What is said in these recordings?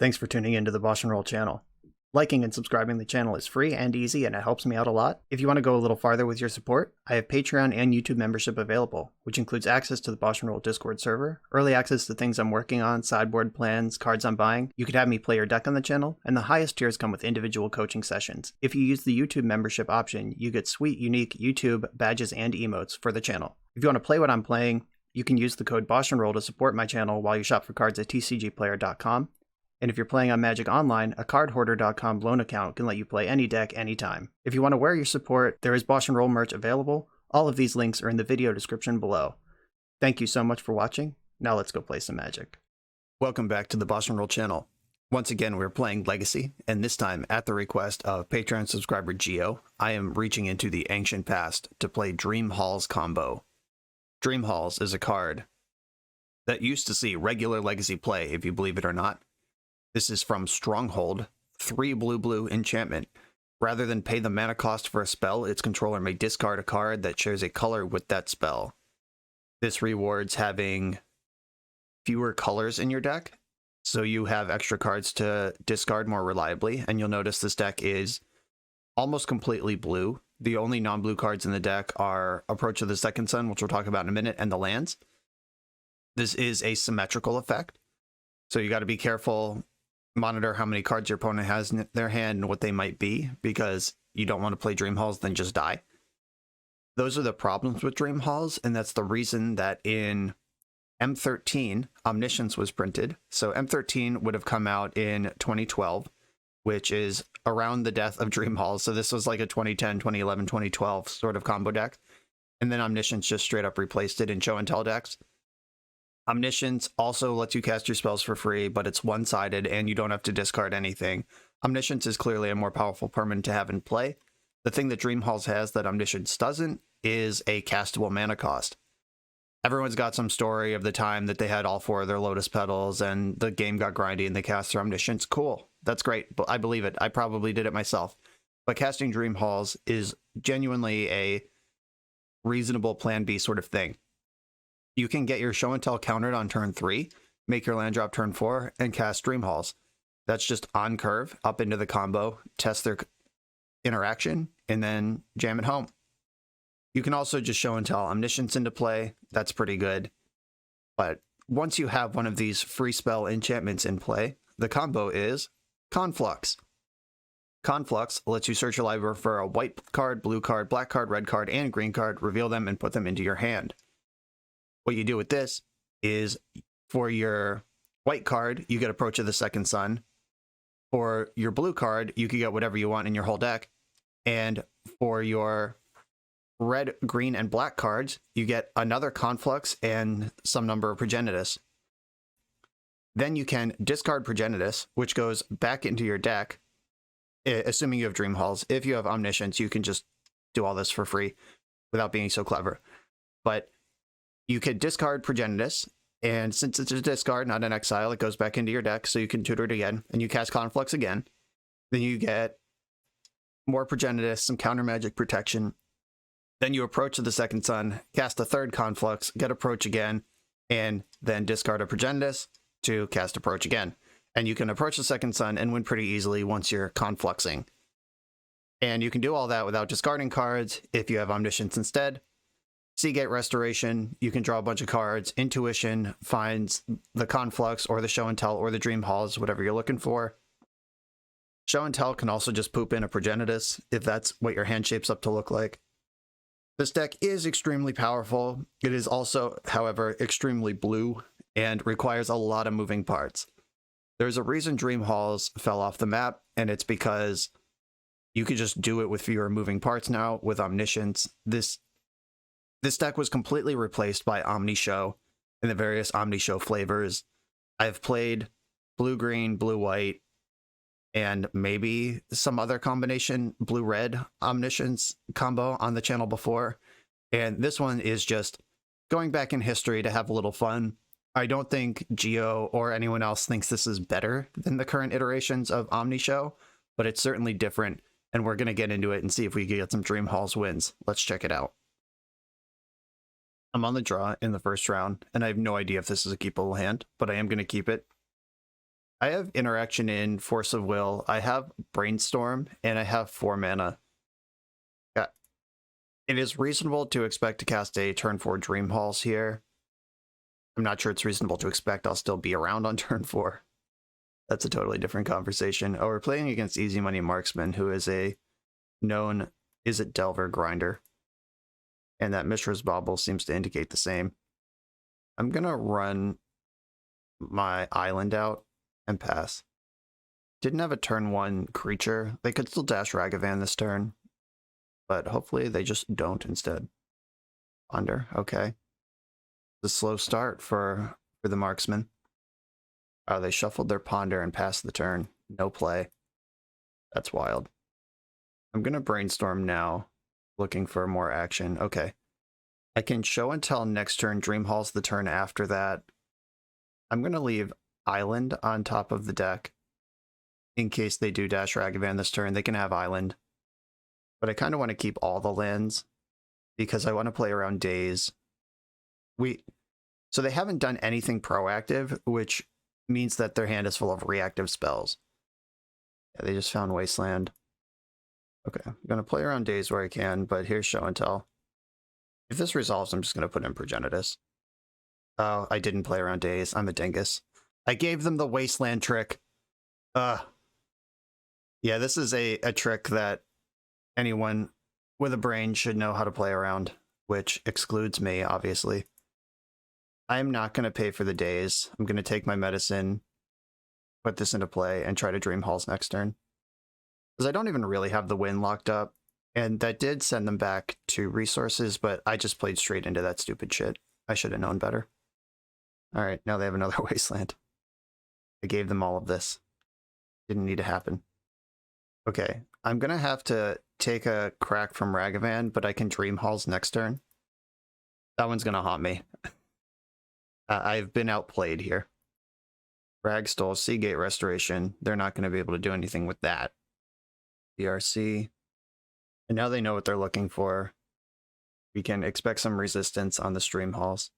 Thanks for tuning into the BoshNRoll channel. Liking and subscribing the channel is free and easy, and it helps me out a lot. If you want to go a little farther with your support, I have Patreon and YouTube membership available, which includes access to the BoshNRoll Discord server, early access to things I'm working on, sideboard plans, cards I'm buying. You could have me play your deck on the channel, and the highest tiers come with individual coaching sessions. If you use the YouTube membership option, you get sweet, unique YouTube badges and emotes for the channel. If you want to play what I'm playing, you can use the code BoshNRoll to support my channel while you shop for cards at tcgplayer.com. And if you're playing on Magic Online, a cardhoarder.com loan account can let you play any deck anytime. If you want to wear your support, there is BoshNRoll merch available. All of these links are in the video description below. Thank you so much for watching. Now let's go play some Magic. Welcome back to the BoshNRoll channel. Once again, we're playing Legacy, and this time, at the request of Patreon subscriber Geo, I am reaching into the ancient past to play Dream Halls combo. Dream Halls is a card that used to see regular Legacy play, if you believe it or not. This is from Stronghold, 3 blue enchantment. Rather than pay the mana cost for a spell, its controller may discard a card that shares a color with that spell. This rewards having fewer colors in your deck, so you have extra cards to discard more reliably, and you'll notice this deck is almost completely blue. The only non-blue cards in the deck are Approach of the Second Sun, which we'll talk about in a minute, and the lands. This is a symmetrical effect, so you got to be careful. Monitor how many cards your opponent has in their hand and what they might be, because you don't want to play Dream Halls then just die. Those are the problems with Dream Halls, and that's the reason that in M13, Omniscience was printed. So M13 would have come out in 2012, which is around the death of Dream Halls. So this was like a 2010, 2011, 2012 sort of combo deck. And then Omniscience just straight up replaced it in Show and Tell decks. Omniscience also lets you cast your spells for free, but it's one-sided and you don't have to discard anything. Omniscience is clearly a more powerful permanent to have in play. The thing that Dream Halls has that Omniscience doesn't is a castable mana cost. Everyone's got some story of the time that they had all 4 of their Lotus Petals and the game got grindy and they cast their Omniscience. Cool, that's great, but I believe it. I probably did it myself. But casting Dream Halls is genuinely a reasonable plan B sort of thing. You can get your Show and Tell countered on turn 3, make your land drop turn 4, and cast Dream Halls. That's just on curve, up into the combo, test their interaction, and then jam it home. You can also just Show and Tell Omniscience into play. That's pretty good. But once you have one of these free spell enchantments in play, the combo is Conflux. Conflux lets you search your library for a white card, blue card, black card, red card, and green card, reveal them, and put them into your hand. What you do with this is, for your white card, you get Approach of the Second Sun. For your blue card, you can get whatever you want in your whole deck. And for your red, green, and black cards, you get another Conflux and some number of Progenitus. Then you can discard Progenitus, which goes back into your deck, assuming you have Dream Halls. If you have Omniscience, you can just do all this for free without being so clever. But you could discard Progenitus, and since it's a discard, not an exile, it goes back into your deck, so you can tutor it again, and you cast Conflux again. Then you get more Progenitus, some counter magic protection. Then you Approach of the Second Sun, cast a third Conflux, get Approach again, and then discard a Progenitus to cast Approach again. And you can Approach the Second Sun and win pretty easily once you're Confluxing. And you can do all that without discarding cards if you have Omniscience instead. Seagate Restoration, you can draw a bunch of cards. Intuition finds the Conflux or the Show and Tell or the Dream Halls, whatever you're looking for. Show and Tell can also just poop in a Progenitus if that's what your hand shapes up to look like. This deck is extremely powerful. It is also, however, extremely blue and requires a lot of moving parts. There's a reason Dream Halls fell off the map, and it's because you could just do it with fewer moving parts now with Omniscience. This deck was completely replaced by OmniShow and the various OmniShow flavors. I've played blue-green, blue-white, and maybe some other combination blue-red Omniscience combo on the channel before. And this one is just going back in history to have a little fun. I don't think Geo or anyone else thinks this is better than the current iterations of OmniShow, but it's certainly different, and we're going to get into it and see if we can get some Dream Halls wins. Let's check it out. I'm on the draw in the first round, and I have no idea if this is a keepable hand, but I am going to keep it. I have Interaction in Force of Will, I have Brainstorm, and I have 4 mana. Yeah. It is reasonable to expect to cast a turn 4 Dream Halls here. I'm not sure it's reasonable to expect I'll still be around on turn 4. That's a totally different conversation. Oh, we're playing against Easy Money Marksman, who is a known Izzet Delver grinder. And that Mishra's Bauble seems to indicate the same. I'm going to run my island out and pass. Didn't have a turn 1 creature. They could still dash Ragavan this turn, but hopefully they just don't instead. Ponder, okay. The slow start for the marksman. Oh, they shuffled their Ponder and passed the turn. No play. That's wild. I'm going to Brainstorm now, looking for more action. Okay. I can show and tell next turn, Dream Hall's the turn after that. I'm going to leave Island on top of the deck. In case they do dash Ragavan this turn, they can have Island. But I kind of want to keep all the lands, because I want to play around Daze. So they haven't done anything proactive, which means that their hand is full of reactive spells. Yeah, they just found Wasteland. Okay, I'm going to play around Daze where I can, but here's show and tell. If this resolves, I'm just going to put in Progenitus. Oh, I didn't play around Daze. I'm a dingus. I gave them the Wasteland trick. Yeah, this is a trick that anyone with a brain should know how to play around, which excludes me, obviously. I'm not going to pay for the Daze. I'm going to take my medicine, put this into play, and try to Dream Halls next turn. Because I don't even really have the win locked up. And that did send them back to resources, but I just played straight into that stupid shit. I should have known better. Alright, now they have another Wasteland. I gave them all of this. Didn't need to happen. Okay, I'm going to have to take a crack from Ragavan, but I can Dream Halls next turn. That one's going to haunt me. I've been outplayed here. Ragstall, Seagate Restoration. They're not going to be able to do anything with that. DRC. And now they know what they're looking for. We can expect some resistance on the Dream Halls.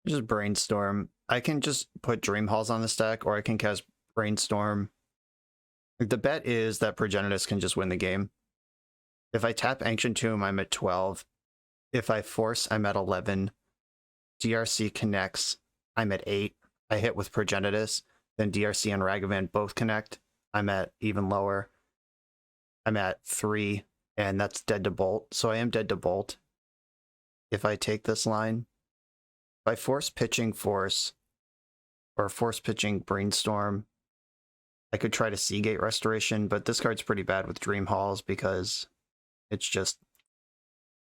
Just Brainstorm. I can just put Dream Halls on the stack, or I can cast Brainstorm. The bet is that Progenitus can just win the game. If I tap Ancient Tomb, I'm at 12. If I force, I'm at 11. DRC connects, I'm at 8. I hit with Progenitus. Then DRC and Ragavan both connect. I'm at even lower. I'm at 3. And that's dead to Bolt. So I am dead to Bolt. If I take this line, by force pitching Force, or force pitching Brainstorm, I could try to Seagate Restoration, but this card's pretty bad with Dream Halls because it's just...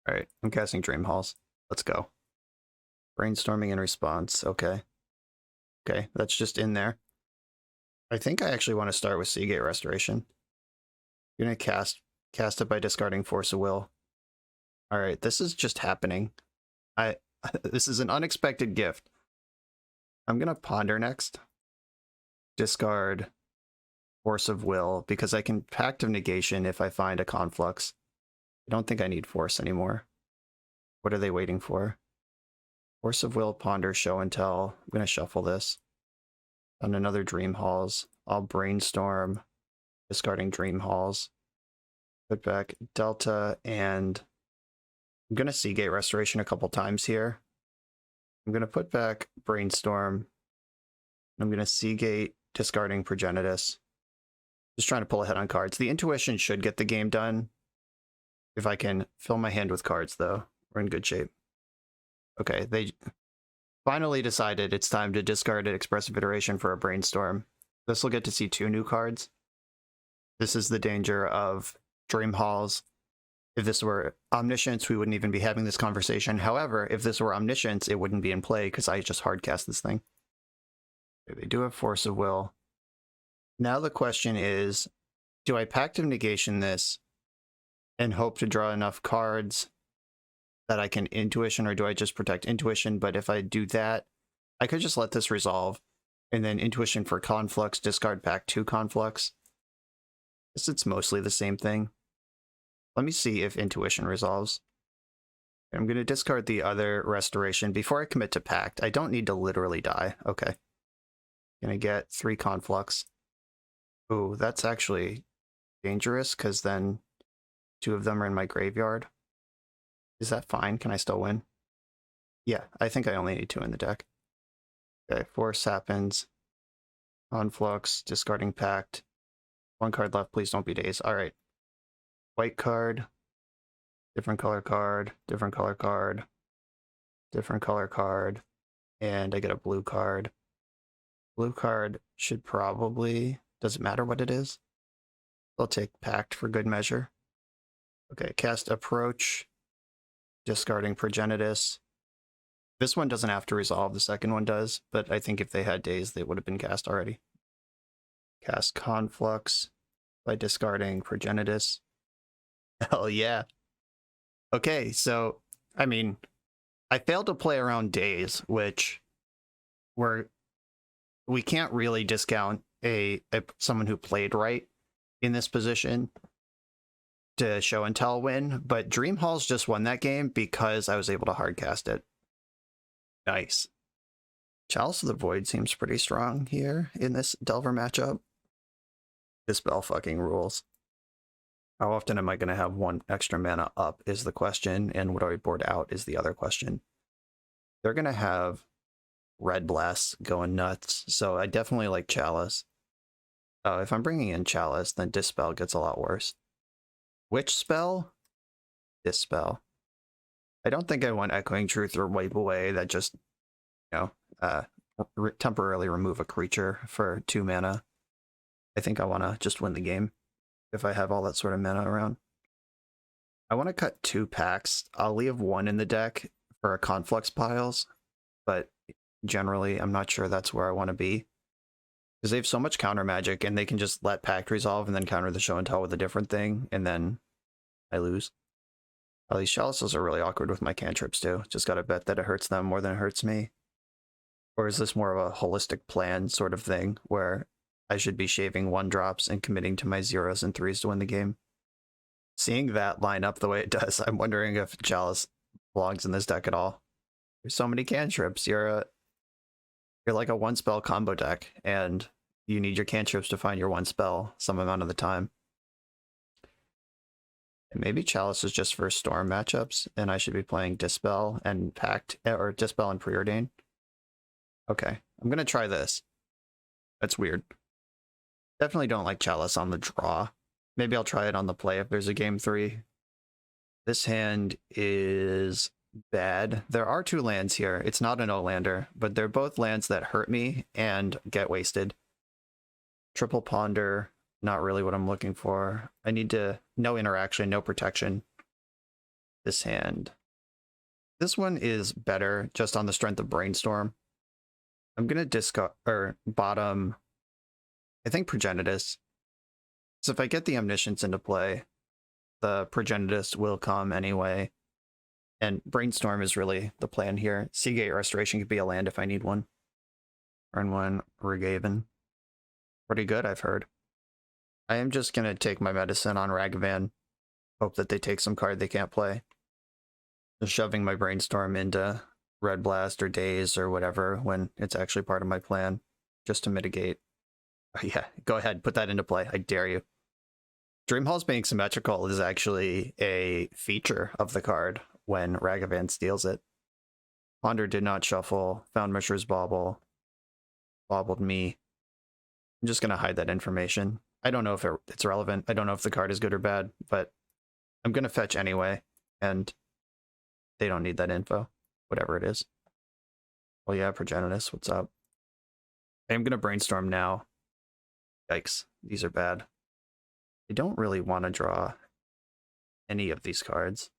Alright, I'm casting Dream Halls. Let's go. Brainstorming in response. Okay. Okay, that's just in there. I think I actually want to start with Seagate Restoration. I'm going to cast it by discarding Force of Will. Alright, this is just happening. This is an unexpected gift. I'm going to Ponder next. Discard Force of Will, because I can Pact of Negation if I find a Conflux. I don't think I need Force anymore. What are they waiting for? Force of Will, Ponder, Show and Tell. I'm going to shuffle this. On another Dream Halls. I'll Brainstorm, discarding Dream Halls. Put back Delta, and I'm going to Seagate Restoration a couple times here. I'm going to put back Brainstorm. I'm going to Seagate, discarding Progenitus. Just trying to pull ahead on cards. The Intuition should get the game done. If I can fill my hand with cards, though, we're in good shape. Okay, they finally decided it's time to discard an Expressive Iteration for a Brainstorm. This will get to see 2 new cards. This is the danger of Dream Halls. If this were Omniscience, we wouldn't even be having this conversation. However, if this were Omniscience, it wouldn't be in play because I just hardcast this thing. They do have Force of Will. Now the question is, do I Pact of Negation this and hope to draw enough cards that I can Intuition, or do I just protect Intuition? But if I do that, I could just let this resolve and then Intuition for Conflux, discard back 2 Conflux. I guess it's mostly the same thing. Let me see if Intuition resolves. I'm going to discard the other Restoration before I commit to Pact. I don't need to literally die. Okay. Gonna get 3 Conflux. Ooh, that's actually dangerous, because then 2 of them are in my graveyard. Is that fine? Can I still win? Yeah, I think I only need 2 in the deck. Okay, 4 Sappins. Conflux, discarding Pact. 1 card left, please don't be Daze. Alright. White card. Different color card. Different color card. Different color card. And I get a blue card. Blue card should probably... Does it matter what it is? I'll take Pact for good measure. Okay, cast Approach. Discarding Progenitus. This one doesn't have to resolve, the second one does, but I think if they had Daze, they would have been cast already. Cast Conflux by discarding Progenitus. Hell yeah. Okay, so, I mean, I failed to play around Daze, which we can't really discount someone who played right in this position to show and tell win, but Dream Halls just won that game because I was able to hardcast it. Nice. Chalice of the Void seems pretty strong here in this Delver matchup. This spell fucking rules. How often am I going to have 1 extra mana up is the question, and what do I board out is the other question. They're going to have Red Blast going nuts, so I definitely like Chalice. Oh, if I'm bringing in Chalice, then Dispel gets a lot worse. Which spell? Dispel. I don't think I want Echoing Truth or Wipe Away that just, you know, temporarily remove a creature for 2 mana. I think I want to just win the game if I have all that sort of mana around. I want to cut 2 packs. I'll leave 1 in the deck for a Conflux piles, but generally I'm not sure that's where I want to be. Because they have so much counter magic, and they can just let Pact resolve and then counter the show and tell with a different thing, and then I lose. Oh, these Chalices are really awkward with my cantrips too. Just gotta bet that it hurts them more than it hurts me. Or is this more of a holistic plan sort of thing, where I should be shaving 1-drops and committing to my 0s and 3s to win the game? Seeing that line up the way it does, I'm wondering if Chalice belongs in this deck at all. There's so many cantrips. You're like a 1-spell combo deck, and you need your cantrips to find your 1 spell some amount of the time. And maybe Chalice is just for Storm matchups, and I should be playing Dispel and Pact, or Dispel and Preordain. Okay, I'm gonna try this. That's weird. Definitely don't like Chalice on the draw. Maybe I'll try it on the play if there's a game 3. This hand is bad. There are 2 lands here. It's not an O-lander, but they're both lands that hurt me and get wasted. Triple Ponder, not really what I'm looking for. I need no interaction, no protection. This hand. This one is better just on the strength of Brainstorm. I'm gonna discard, or bottom, I think Progenitus. So if I get the Omniscience into play, the Progenitus will come anyway. And Brainstorm is really the plan here. Seagate Restoration could be a land if I need one. Turn 1, Regaven. Pretty good, I've heard. I am just going to take my medicine on Ragavan. Hope that they take some card they can't play. Just shoving my Brainstorm into Red Blast or Daze or whatever when it's actually part of my plan. Just to mitigate. Oh, yeah, go ahead, put that into play. I dare you. Dream Halls being symmetrical is actually a feature of the card when Ragavan steals it. Ponder did not shuffle, found Mishra's Bauble, bobbled me. I'm just going to hide that information. I don't know if it's relevant. I don't know if the card is good or bad, but I'm going to fetch anyway, and they don't need that info, whatever it is. Well, yeah, Progenitus, what's up? I am going to Brainstorm now. Yikes, these are bad. I don't really want to draw any of these cards.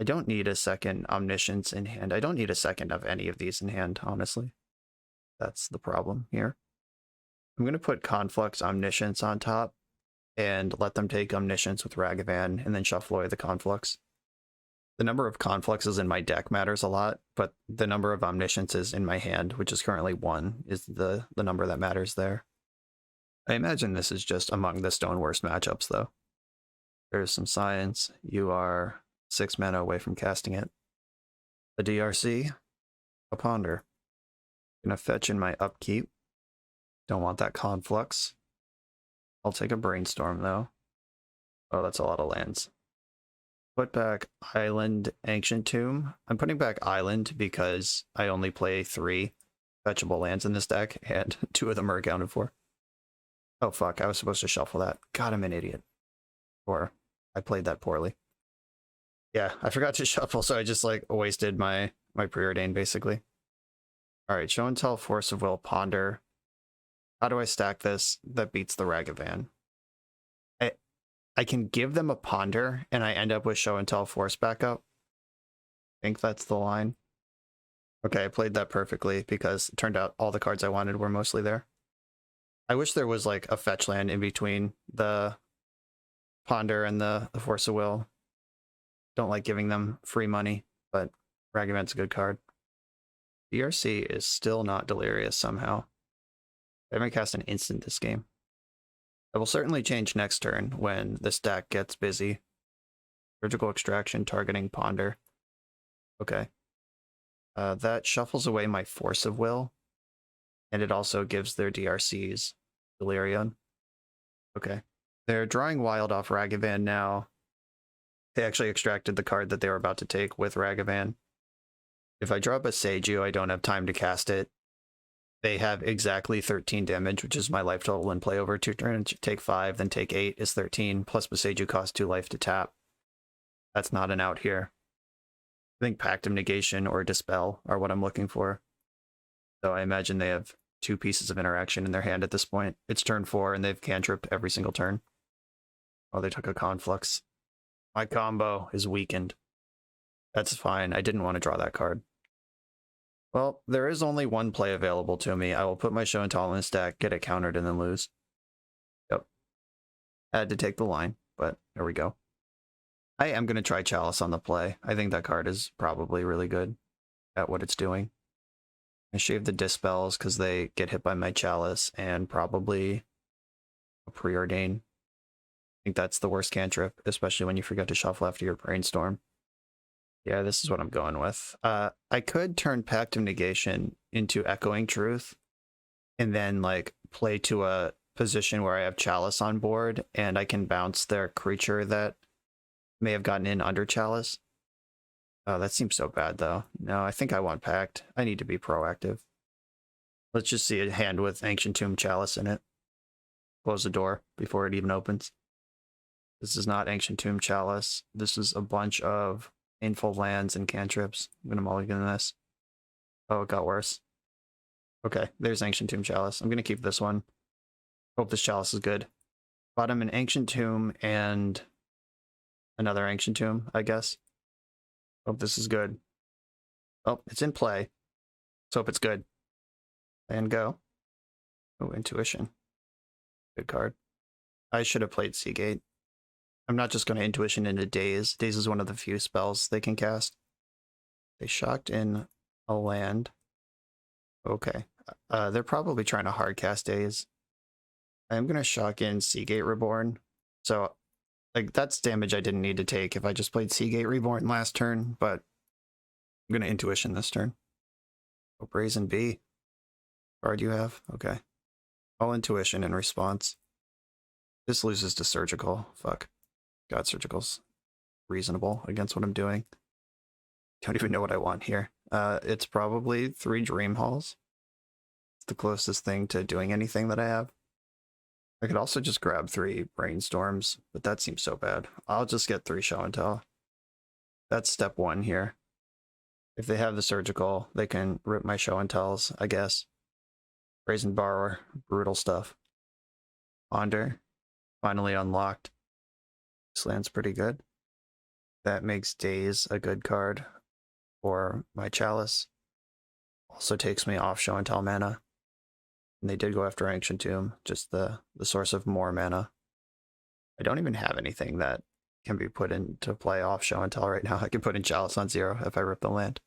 I don't need a second Omniscience in hand. I don't need a second of any of these in hand, honestly. That's the problem here. I'm going to put Conflux Omniscience on top and let them take Omniscience with Ragavan and then shuffle away the Conflux. The number of Confluxes in my deck matters a lot, but the number of Omnisciences in my hand, which is currently 1, is the number that matters there. I imagine this is just among the stone worst matchups, though. There's some science. You are 6 mana away from casting it. A DRC, a Ponder. Gonna fetch in my upkeep. Don't want that Conflux. I'll take a Brainstorm, though. Oh, that's a lot of lands. Put back Island, Ancient Tomb. I'm putting back Island because I only play 3 fetchable lands in this deck, and 2 of them are accounted for. Oh, fuck, I was supposed to shuffle that. God, I'm an idiot. Or I played that poorly. Yeah, I forgot to shuffle, so I just, like, wasted my preordain, basically. Alright, Show and Tell, Force of Will, Ponder. How do I stack this that beats the Ragavan? I can give them a Ponder, and I end up with Show and Tell, Force backup. I think that's the line. Okay, I played that perfectly, because it turned out all the cards I wanted were mostly there. I wish there was, like, a fetch land in between the Ponder and the Force of Will. Don't like giving them free money, but Ragavan's a good card. DRC is still not Delirious somehow. I haven't cast an instant this game. I will certainly change next turn when this deck gets busy. Surgical Extraction targeting Ponder. Okay. That shuffles away my Force of Will, and it also gives their DRCs Delirium. Okay. They're drawing Wild off Ragavan now. They actually extracted the card that they were about to take with Ragavan. If I draw up a Seiju, I don't have time to cast it. They have exactly 13 damage, which is my life total in play over 2 turns. Take 5, then take 8 is 13, plus Boseiju costs 2 life to tap. That's not an out here. I think Pact of Negation or Dispel are what I'm looking for. So I imagine they have 2 pieces of interaction in their hand at this point. It's turn 4, and they've cantripped every single turn. Oh, they took a Conflux. My combo is weakened. That's fine. I didn't want to draw that card. Well, there is only one play available to me. I will put my Show and Tell in the stack, get it countered, and then lose. Yep. I had to take the line, but there we go. I am going to try Chalice on the play. I think that card is probably really good at what it's doing. I shave the Dispels because they get hit by my Chalice, and probably a Preordain. I think that's the worst cantrip, especially when you forget to shuffle after your Brainstorm. Yeah, this is what I'm going with. I could turn Pact of Negation into Echoing Truth, and then, like, play to a position where I have Chalice on board, and I can bounce their creature that may have gotten in under Chalice. Oh, that seems so bad, though. No, I think I want Pact. I need to be proactive. Let's just see a hand with Ancient Tomb Chalice in it. Close the door before it even opens. This is not Ancient Tomb Chalice. This is a bunch of painful lands and cantrips. I'm going to mulligan this. Oh, it got worse. Okay, there's Ancient Tomb Chalice. I'm going to keep this one. Hope this Chalice is good. Bottom an Ancient Tomb and another Ancient Tomb, I guess. Hope this is good. Oh, it's in play. Let's hope it's good. And go. Oh, Intuition. Good card. I should have played Seagate. I'm not just going to Intuition into Daze. Daze is one of the few spells they can cast. They shocked in a land. Okay. They're probably trying to hard cast Daze. I'm going to shock in Seagate Reborn. So, like, that's damage I didn't need to take if I just played Seagate Reborn last turn, but I'm going to Intuition this turn. Oh, Brazen Bee. Card you have? Okay. I'll Intuition in response. This loses to Surgical. Fuck. God, Surgical's reasonable against what I'm doing. Don't even know what I want here. It's probably 3 Dream Halls. It's the closest thing to doing anything that I have. I could also just grab 3 Brainstorms, but that seems so bad. I'll just get 3 Show and Tell. That's step 1 here. If they have the Surgical, they can rip my Show and Tells, I guess. Brazen Borrower, brutal stuff. Ponder, finally unlocked. This land's pretty good. That makes Daze a good card for my Chalice. Also takes me off Show and Tell mana. And they did go after Ancient Tomb, just the source of more mana. I don't even have anything that can be put into play off Show and Tell right now. I can put in Chalice on 0 if I rip the land.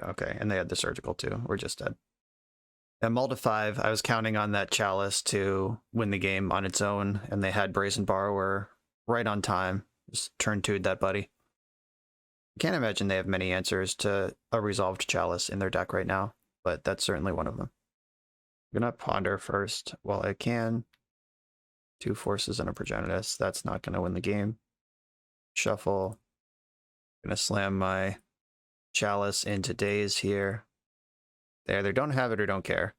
Okay, and they had the Surgical too. We're just dead. At Mull to 5, I was counting on that Chalice to win the game on its own, and they had Brazen Borrower right on time. Just turn 2'd that buddy. I can't imagine they have many answers to a resolved Chalice in their deck right now, but that's certainly one of them. I'm gonna ponder first while I can. 2 forces and a progenitus. That's not gonna win the game. Shuffle. Gonna slam my chalice into daze here. There, they don't have it or don't care.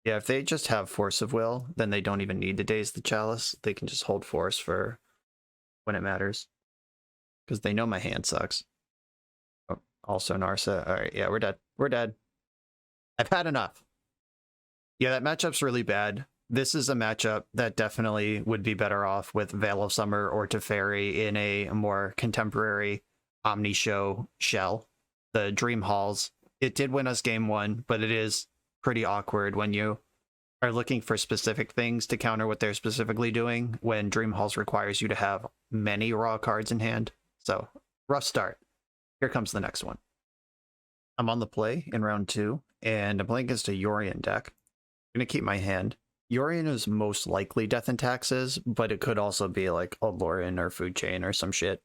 Yeah, if they just have force of will, then they don't even need to daze the chalice. They can just hold force for when it matters. Because they know my hand sucks. Oh, also Narsa. Alright, yeah, we're dead. We're dead. I've had enough. Yeah, that matchup's really bad. This is a matchup that definitely would be better off with Veil of Summer or Teferi in a more contemporary OmniShow shell. The Dream Halls, it did win us game 1, but it is pretty awkward when you are looking for specific things to counter what they're specifically doing when Dream Halls requires you to have many raw cards in hand. So, rough start. Here comes the next one. I'm on the play in round 2, and I'm playing against a Yorion deck. I'm going to keep my hand. Yorion is most likely Death and Taxes, but it could also be like Old Lauren or Food Chain or some shit.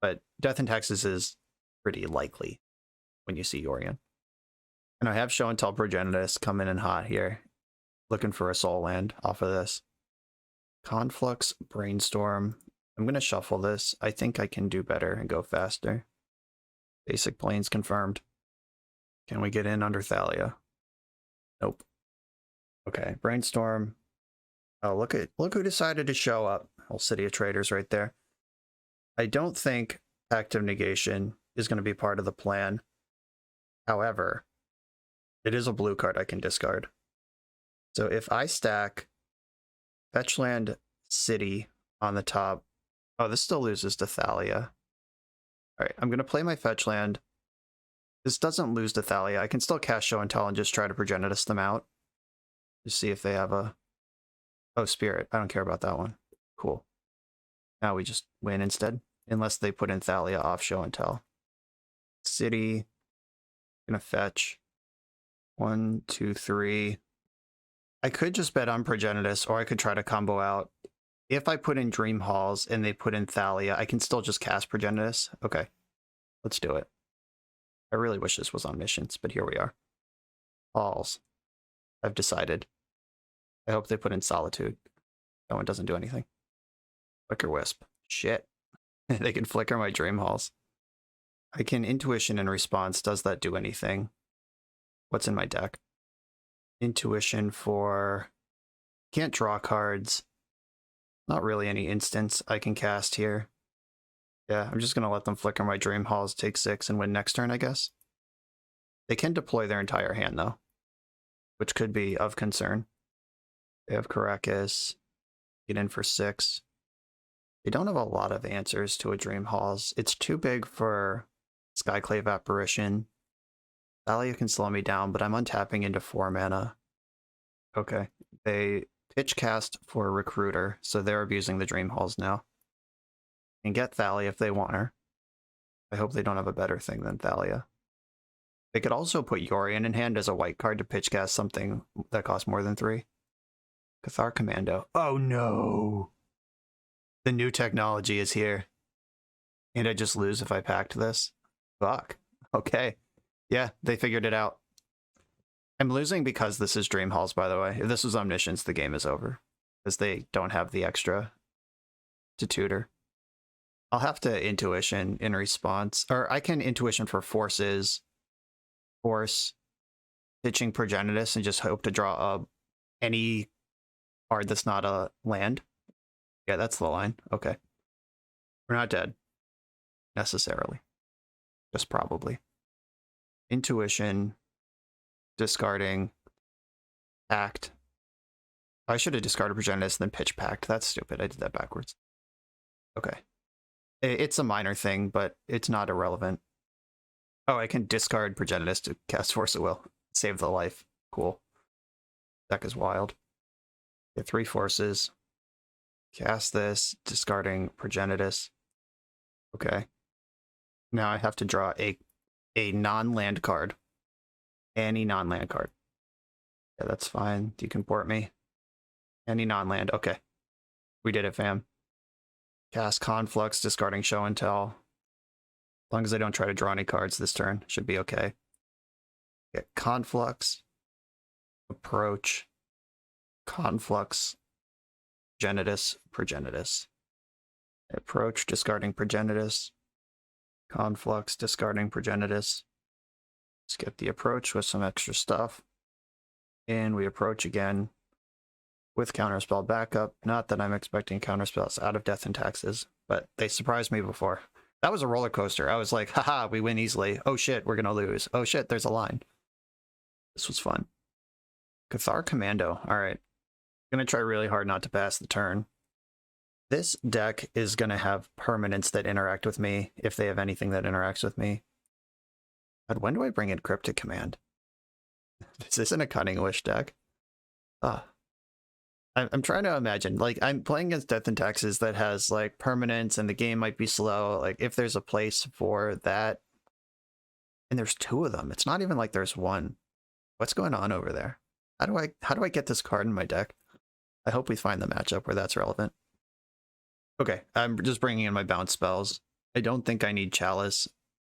But Death and Taxes is pretty likely when you see Yorion. And I have Show and Tell Progenitus coming in hot here. Looking for a soul land off of this. Conflux, Brainstorm. I'm going to shuffle this. I think I can do better and go faster. Basic Plains confirmed. Can we get in under Thalia? Nope. Okay, Brainstorm. Oh, look who decided to show up. Whole City of Traders right there. I don't think Pact of Negation is going to be part of the plan. However, it is a blue card I can discard. So if I stack Fetchland City on the top... Oh, this still loses to Thalia. Alright, I'm going to play my Fetchland. This doesn't lose to Thalia. I can still cast Show and Tell and just try to Progenitus them out. Just see if they have a... Oh, Spirit. I don't care about that one. Cool. Now we just win instead. Unless they put in Thalia off Show and Tell. City. Gonna fetch. 1, 2, 3. I could just bet on Progenitus, or I could try to combo out. If I put in Dream Halls and they put in Thalia, I can still just cast Progenitus. Okay. Let's do it. I really wish this was Omniscience, but here we are. Halls. I've decided. I hope they put in Solitude. That one doesn't do anything. Flicker Wisp. Shit. They can flicker my Dream Halls. I can Intuition in response. Does that do anything? What's in my deck? Intuition for... Can't draw cards. Not really any instance I can cast here. Yeah, I'm just going to let them flicker my Dream Halls, take 6, and win next turn, I guess. They can deploy their entire hand, though, which could be of concern. They have Caracas. Get in for 6. They don't have a lot of answers to a Dream Halls. It's too big for Skyclave Apparition. Thalia can slow me down, but I'm untapping into 4 mana. Okay. They pitch cast for Recruiter, so they're abusing the Dream Halls now. And get Thalia if they want her. I hope they don't have a better thing than Thalia. They could also put Yorion in hand as a white card to pitch cast something that costs more than 3. Cathar Commando. Oh no! The new technology is here. And I just lose if I packed this? Fuck. Okay. Yeah, they figured it out. I'm losing because this is Dream Halls, by the way. If this was Omniscience, the game is over. Because they don't have the extra to tutor. I'll have to Intuition in response. Or I can Intuition for forces. Force. Pitching Progenitus and just hope to draw any card that's not a land. Yeah, that's the line. Okay. We're not dead. Necessarily. Just probably. Intuition. Discarding. Pact. I should have discarded Progenitus and then pitch Pact. That's stupid. I did that backwards. Okay. It's a minor thing, but it's not irrelevant. Oh, I can discard Progenitus to cast Force of Will. Save the life. Cool. Deck is wild. Get 3 forces. Cast this, discarding Progenitus. Okay. Now I have to draw a non-land card. Any non-land card. Yeah, that's fine. You can port me. Any non-land. Okay. We did it, fam. Cast Conflux, discarding Show and Tell. As long as I don't try to draw any cards this turn, should be okay. Get Conflux. approach, Conflux, Genitus, Progenitus. Approach, discarding Progenitus, Conflux, discarding Progenitus. Skip the approach with some extra stuff. And we approach again with Counterspell backup. Not that I'm expecting counterspells out of Death and Taxes, but they surprised me before. That was a roller coaster. I was like, haha, we win easily. Oh shit, we're gonna lose. Oh shit, there's a line. This was fun. Cathar Commando. Alright. I'm gonna try really hard not to pass the turn. This deck is gonna have permanents that interact with me, if they have anything that interacts with me. But when do I bring in Cryptic Command? This isn't a Cunning Wish deck. I'm trying to imagine, like, I'm playing against Death and Taxes that has, like, permanents and the game might be slow. Like, if there's a place for that, and there's two of them. It's not even like there's one. What's going on over there? How do I get this card in my deck? I hope we find the matchup where that's relevant. Okay, I'm just bringing in my bounce spells. I don't think I need Chalice.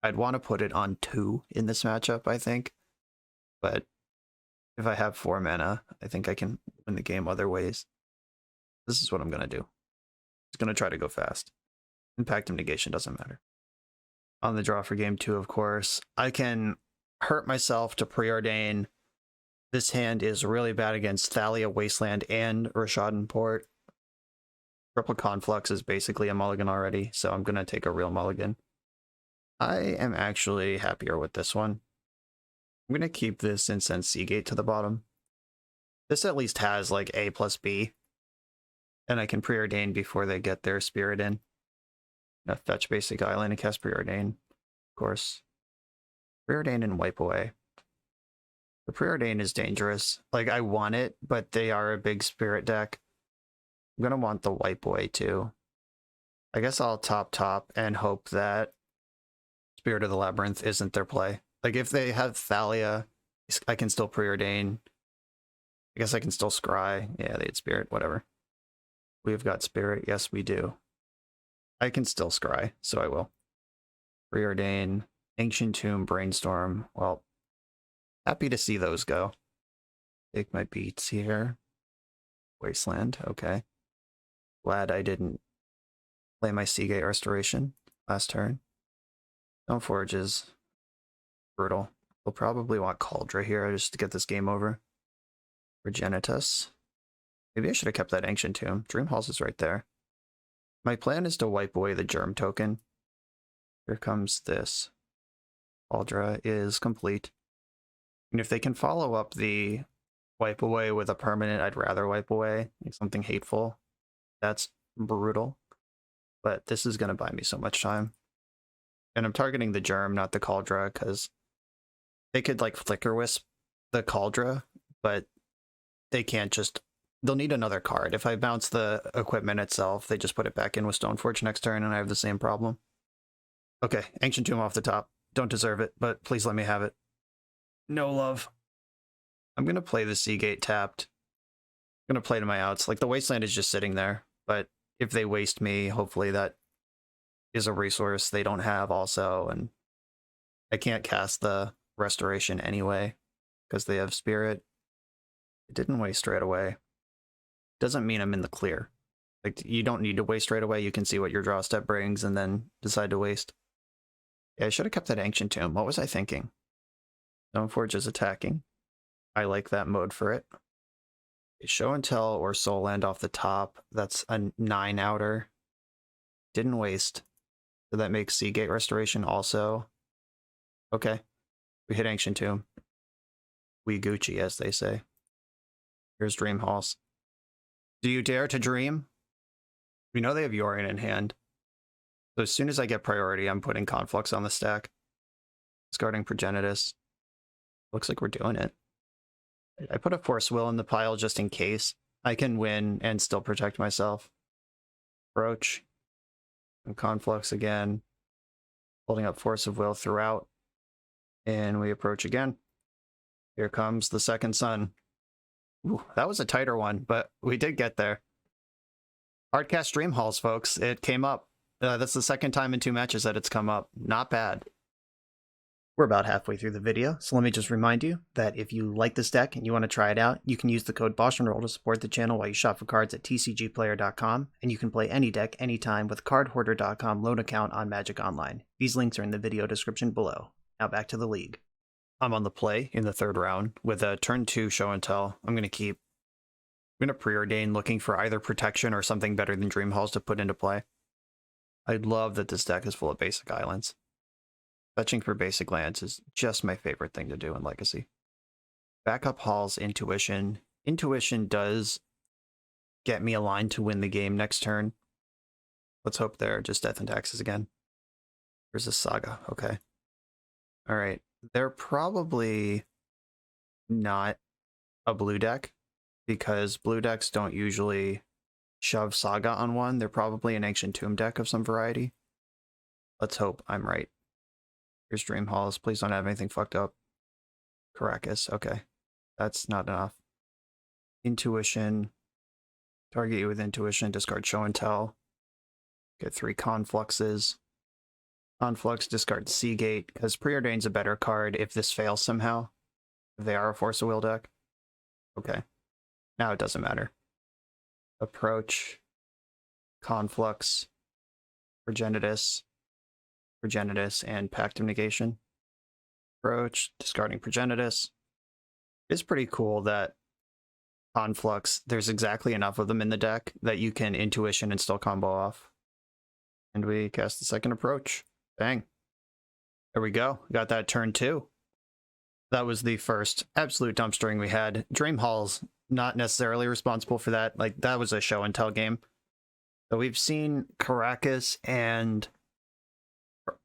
I'd want to put it on 2 in this matchup, I think. But if I have 4 mana, I think I can win the game other ways. This is what I'm going to do. I'm going to try to go fast. Impact of Negation doesn't matter. On the draw for game 2, of course, I can hurt myself to preordain. This hand is really bad against Thalia, Wasteland, and Rishadan Port. Triple Conflux is basically a mulligan already, so I'm going to take a real mulligan. I am actually happier with this one. I'm going to keep this and send Seagate to the bottom. This at least has like A plus B. And I can preordain before they get their spirit in. I'm going to fetch basic island and cast preordain, of course. Preordain and wipe away. The preordain is dangerous. Like, I want it, but they are a big spirit deck. I'm going to want the wipe away too. I guess I'll top and hope that Spirit of the Labyrinth isn't their play. Like, if they have Thalia, I can still preordain. I guess I can still scry. Yeah, they had Spirit, whatever. We've got Spirit. Yes, we do. I can still scry, so I will. Preordain, Ancient Tomb, Brainstorm. Well, happy to see those go. Take my beats here. Wasteland, okay. Glad I didn't play my Seagate Restoration last turn. Stoneforge is brutal. We'll probably want Cauldra here just to get this game over. Progenitus. Maybe I should have kept that Ancient Tomb. Dream Halls is right there. My plan is to wipe away the Germ token. Here comes this. Cauldra is complete. And if they can follow up the wipe away with a permanent, I'd rather wipe away. Like something hateful. That's brutal. But this is going to buy me so much time. And I'm targeting the Germ, not the Cauldra, because they could like Flicker Wisp the Cauldra, but they can't just... They'll need another card. If I bounce the equipment itself, they just put it back in with Stoneforge next turn, and I have the same problem. Okay, Ancient Tomb off the top. Don't deserve it, but please let me have it. No love. I'm going to play the Seagate tapped. I'm going to play to my outs. Like, the Wasteland is just sitting there, but if they waste me, hopefully that is a resource they don't have also, and I can't cast the Restoration anyway, because they have Spirit. It didn't waste right away. Doesn't mean I'm in the clear. Like, you don't need to waste right away. You can see what your draw step brings and then decide to waste. Yeah, I should have kept that Ancient Tomb. What was I thinking? Stoneforge is attacking. I like that mode for it. Show and Tell or Soul Land off the top. That's a 9 outer. Didn't waste. So that makes Seagate Restoration also. Okay. We hit Ancient Tomb. We Gucci, as they say. Here's Dream Halls. Do you dare to dream? We know they have Yorion in hand. So as soon as I get priority, I'm putting Conflux on the stack. Discarding Progenitus. Looks like we're doing it. I put a Force Will in the pile just in case. I can win and still protect myself. Approach. And Conflux again. Holding up Force of Will throughout. And we approach again. Here comes the second sun. Ooh, that was a tighter one, but we did get there. Hardcast Dream Halls, folks. It came up. That's the second time in 2 matches that it's come up. Not bad. We're about halfway through the video, so let me just remind you that if you like this deck and you want to try it out, you can use the code BoshNRoll to support the channel while you shop for cards at tcgplayer.com, and you can play any deck anytime with cardhoarder.com loan account on Magic Online. These links are in the video description below. Now back to the league. I'm on the play in the third round with a turn 2 show and tell. I'm going to preordain looking for either protection or something better than Dream Halls to put into play. I love that this deck is full of basic islands. Fetching for basic lands is just my favorite thing to do in Legacy. Backup Hall's Intuition. Intuition does get me aligned to win the game next turn. Let's hope they're just Death and Taxes again. There's a Saga. Okay. Alright. They're probably not a blue deck, because blue decks don't usually shove Saga on one. They're probably an Ancient Tomb deck of some variety. Let's hope I'm right. Here's Dream Halls. Please don't have anything fucked up. Caracas. Okay. That's not enough. Intuition. Target you with Intuition. Discard Show and Tell. Get 3 Confluxes. Conflux, discard Seagate, because Preordain's a better card if this fails somehow. If they are a Force of Will deck. Okay. Now it doesn't matter. Approach. Conflux. Progenitus. And Pact of Negation. Approach, discarding Progenitus. It's pretty cool that Conflux, there's exactly enough of them in the deck that you can Intuition and still combo off. And we cast the second Approach. Bang. There we go. Got that turn 2. That was the first absolute dumpstering we had. Dream Hall's not necessarily responsible for that. Like, that was a show and tell game. So we've seen Caracas and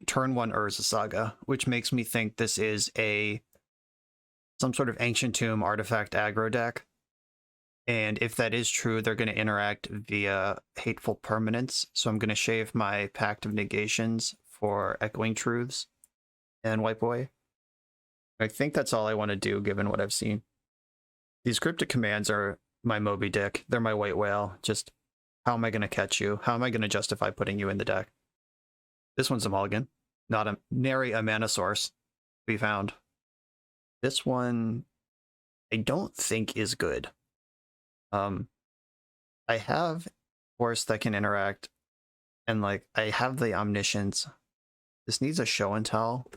turn 1 Urza Saga, which makes me think this is some sort of Ancient Tomb artifact aggro deck. And if that is true, they're going to interact via Hateful Permanence. So I'm going to shave my Pact of Negations for Echoing Truths and wipe away. I think that's all I want to do given what I've seen. These Cryptic Commands are my Moby Dick. They're my white whale. Just, how am I going to catch you? How am I going to justify putting you in the deck? This one's a mulligan. Not a nary a mana source to be found. This one I don't think is good. I have Force that can interact, and like I have the Omniscience. This needs a show and tell.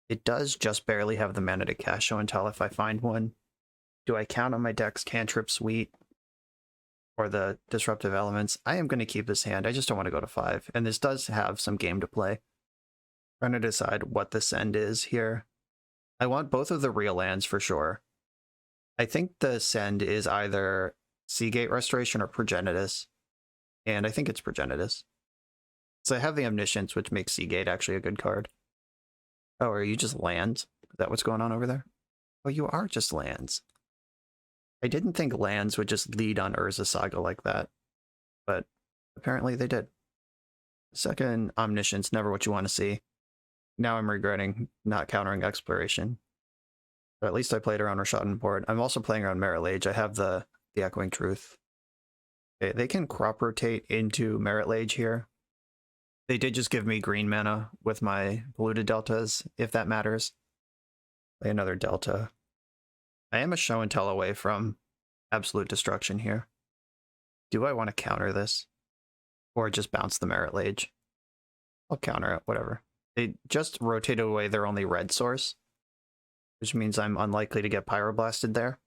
It does just barely have the mana to cast show and tell if I find one. Do I count on my deck's Cantrip Suite or the Disruptive Elements? I am going to keep this hand. I just don't want to go to 5. And this does have some game to play. Trying to decide what the send is here. I want both of the real lands for sure. I think the send is either Seagate Restoration or Progenitus. And I think it's Progenitus. So I have the Omniscience, which makes Seagate actually a good card. Oh, are you just lands? Is that what's going on over there? Oh, you are just lands. I didn't think lands would just lead on Urza Saga like that, but apparently they did. Second Omniscience, never what you want to see. Now I'm regretting not countering Exploration. But at least I played around Rashadan board. I'm also playing around Merit Lage. I have the Echoing Truth. Okay, they can crop rotate into Merit Lage here. They did just give me green mana with my polluted deltas, if that matters. Play another delta. I am a show and tell away from absolute destruction here. Do I want to counter this? Or just bounce the Merit Lage? I'll counter it, whatever. They just rotated away their only red source, which means I'm unlikely to get Pyroblasted there.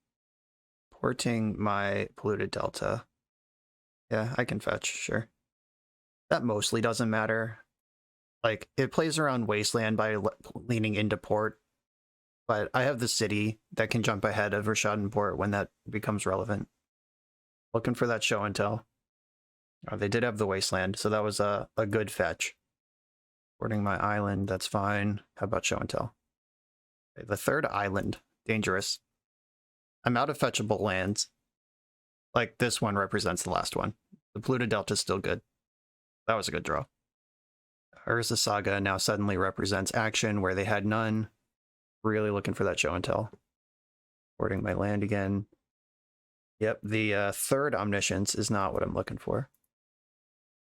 Porting my polluted delta. Yeah, I can fetch, sure. That mostly doesn't matter. Like, it plays around Wasteland by leaning into port. But I have the city that can jump ahead of Rashadan Port when that becomes relevant. Looking for that show and tell. Oh, they did have the Wasteland, so that was a good fetch. Porting my island, that's fine. How about show and tell? Okay, the third island, dangerous. I'm out of fetchable lands. Like, this one represents the last one. The Polluted Delta is still good. That was a good draw. Urza Saga now suddenly represents action where they had none. Really looking for that show and tell. Porting my land again. Yep, the third Omniscience is not what I'm looking for.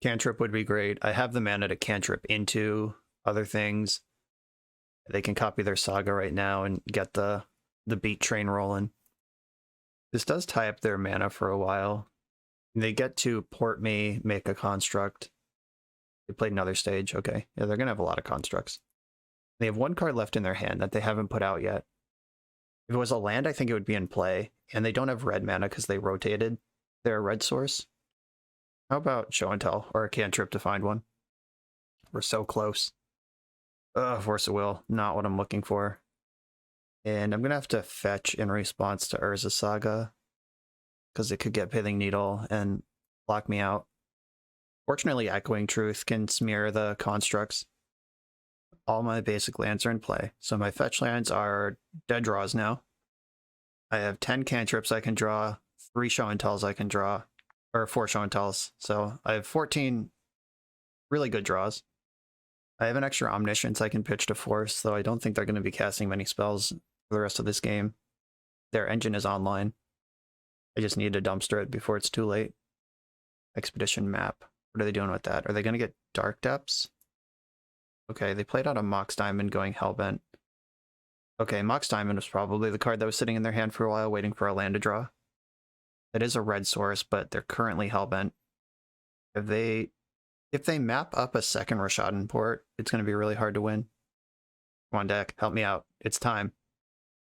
Cantrip would be great. I have the mana to cantrip into other things. They can copy their Saga right now and get the beat train rolling. This does tie up their mana for a while. They get to port me, make a construct. They played another stage. Okay. Yeah, they're going to have a lot of constructs. They have one card left in their hand that they haven't put out yet. If it was a land, I think it would be in play. And they don't have red mana because they rotated their red source. How about show and tell or a cantrip to find one? We're so close. Ugh, Force of Will. Not what I'm looking for. And I'm going to have to fetch in response to Urza Saga, because it could get Pithing Needle and lock me out. Fortunately, Echoing Truth can smear the constructs. All my basic lands are in play, so my fetch lands are dead draws now. I have 10 cantrips I can draw, 3 show and tells I can draw, or 4 show and tells, so I have 14 really good draws. I have an extra Omniscience I can pitch to force, though I don't think they're going to be casting many spells for the rest of this game. Their engine is online. I just need to dumpster it before it's too late. Expedition map. What are they doing with that? Are they going to get Dark Depths? Okay, they played out a Mox Diamond going Hellbent. Okay, Mox Diamond was probably the card that was sitting in their hand for a while waiting for a land to draw. It is a red source, but they're currently Hellbent. If they map up a second Rashadan port, it's going to be really hard to win. Come on, deck, help me out. It's time.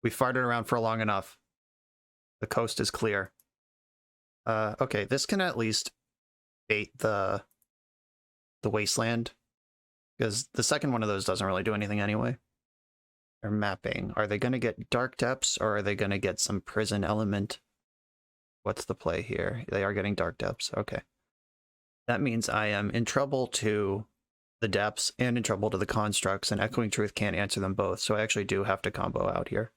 We farted around for long enough. The coast is clear. Okay, this can at least bait the Wasteland, because the second one of those doesn't really do anything anyway. They're mapping. Are they going to get Dark Depths, or are they going to get some Prison Element? What's the play here? They are getting Dark Depths. Okay. That means I am in trouble to the depths and in trouble to the constructs, and Echoing Truth can't answer them both, so I actually do have to combo out here.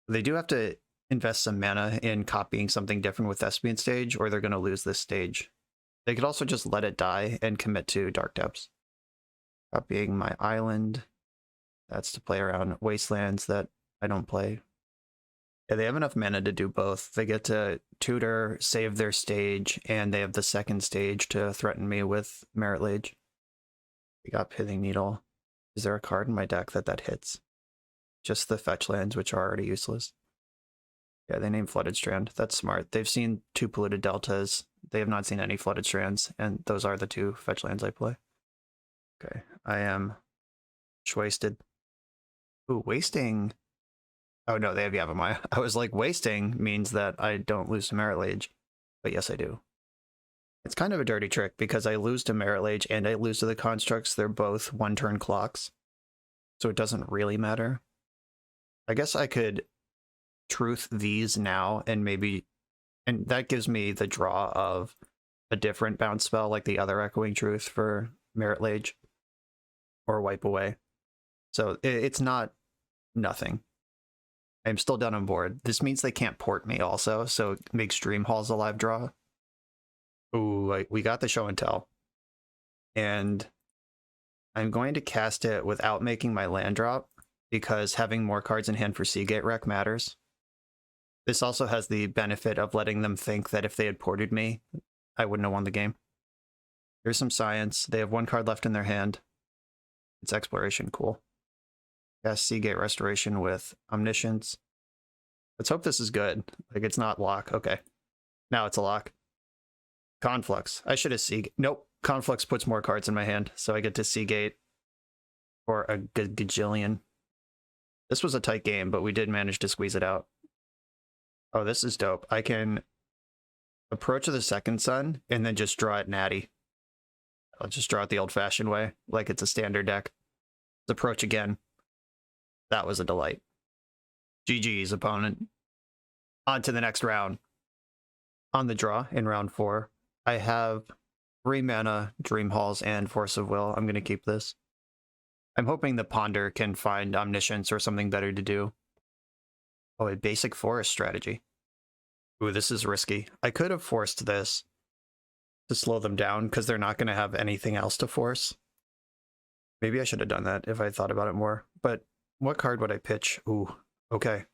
They do have to invest some mana in copying something different with Thespian Stage, or they're going to lose this stage. They could also just let it die and commit to Dark Depths. Copying my island. That's to play around wastelands that I don't play. Yeah, they have enough mana to do both. They get to tutor, save their stage, and they have the second stage to threaten me with Merit Lage. We got Pithing Needle. Is there a card in my deck that hits? Just the fetch lands, which are already useless. Yeah, they named Flooded Strand. That's smart. They've seen 2 Polluted Deltas. They have not seen any Flooded Strands, and those are the 2 fetch lands I play. Okay, I am wasted. Ooh, wasting. Oh no, they have Yavimaya. I was like, wasting means that I don't lose to Merit Lage, but yes, I do. It's kind of a dirty trick because I lose to Merit Lage and I lose to the constructs. They're both 1-turn clocks, so it doesn't really matter. I guess I could truth these now and that gives me the draw of a different bounce spell like the other Echoing Truth for Merit Lage or Wipe Away. So it's not nothing. I'm still down on board. This means they can't port me also, so it makes Dream Halls a live draw. Ooh, we got the show and tell. And I'm going to cast it without making my land drop, because having more cards in hand for Seagate Wreck matters. This also has the benefit of letting them think that if they had ported me, I wouldn't have won the game. Here's some science. They have 1 card left in their hand. It's Exploration, cool. Cast Seagate Restoration with Omniscience. Let's hope this is good. Like, it's not lock. Okay. Now it's a lock. Conflux. I should have Seagate. Nope. Conflux puts more cards in my hand, so I get to Seagate for a gajillion. This was a tight game, but we did manage to squeeze it out. Oh, this is dope. I can approach the second sun and then just draw it natty. I'll just draw it the old-fashioned way, like it's a standard deck. Let's approach again. That was a delight. GG's, opponent. On to the next round. On the draw in round 4, I have 3 mana, Dream Halls, and Force of Will. I'm going to keep this. I'm hoping the Ponder can find Omniscience or something better to do. Oh, a basic forest strategy. Ooh, this is risky. I could have forced this to slow them down because they're not going to have anything else to force. Maybe I should have done that if I thought about it more. But what card would I pitch? Ooh, okay.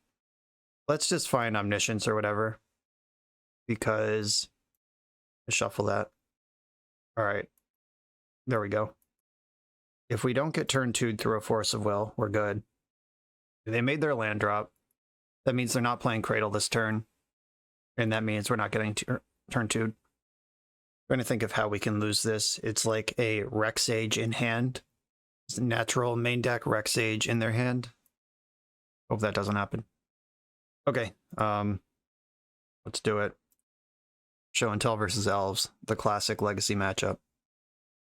Let's just find Omniscience or whatever, because shuffle that. All right. There we go. If we don't get turn 2'd through a Force of Will, we're good. They made their land drop. That means they're not playing Cradle this turn. And that means we're not getting turn 2'd. Trying to think of how we can lose this. It's like a Rex Sage in hand. It's a natural main deck Rex Sage in their hand. Hope that doesn't happen. Okay, let's do it. Show and Tell versus Elves, the classic legacy matchup.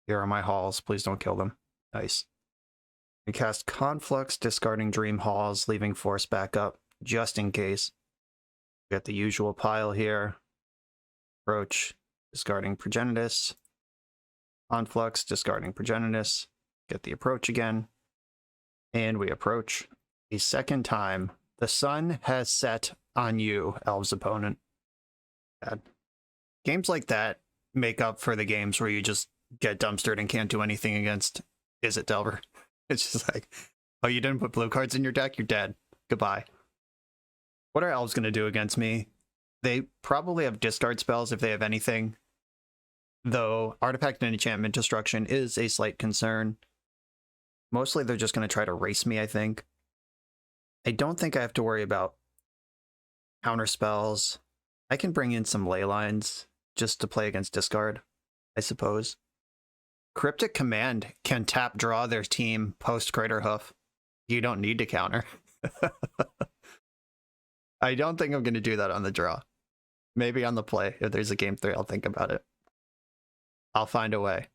Here are my halls. Please don't kill them. Nice. We cast Conflux, discarding Dream Halls, leaving Force back up, just in case. We got the usual pile here. Approach, discarding Progenitus. Conflux, discarding Progenitus. Get the approach again. And we approach a second time. The sun has set on you, Elves opponent. Bad. Games like that make up for the games where you just get dumpstered and can't do anything against Is It Delver. It's just like, oh, you didn't put blue cards in your deck? You're dead. Goodbye. What are Elves going to do against me? They probably have discard spells if they have anything. Though Artifact and Enchantment Destruction is a slight concern. Mostly they're just going to try to race me, I think. I don't think I have to worry about counter spells. I can bring in some ley lines just to play against discard, I suppose. Cryptic Command can tap draw their team post Crater Hoof. You don't need to counter. I don't think I'm going to do that on the draw. Maybe on the play. If there's a game 3, I'll think about it. I'll find a way.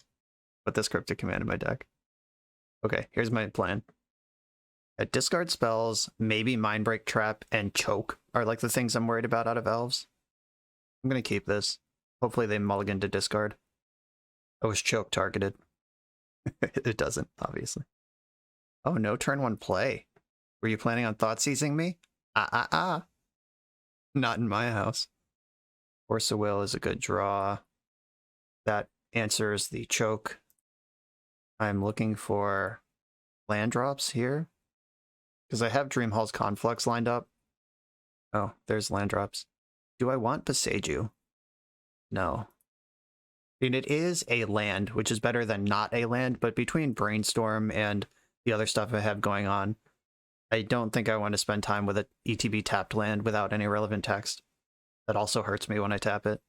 Put this Cryptic Command in my deck. Okay, here's my plan. At discard spells, maybe Mindbreak Trap and Choke are like the things I'm worried about out of Elves. I'm going to keep this. Hopefully they mulligan to discard. Oh, is Choke targeted? It doesn't, obviously. Oh, no turn 1 play. Were you planning on thought seizing me? Not in my house. Force of Will is a good draw. That answers the Choke. I'm looking for land drops here. Because I have Dream Hall's Conflux lined up. Oh, there's land drops. Do I want Boseiju? No. I mean, it is a land, which is better than not a land, but between Brainstorm and the other stuff I have going on, I don't think I want to spend time with an ETB tapped land without any relevant text. That also hurts me when I tap it.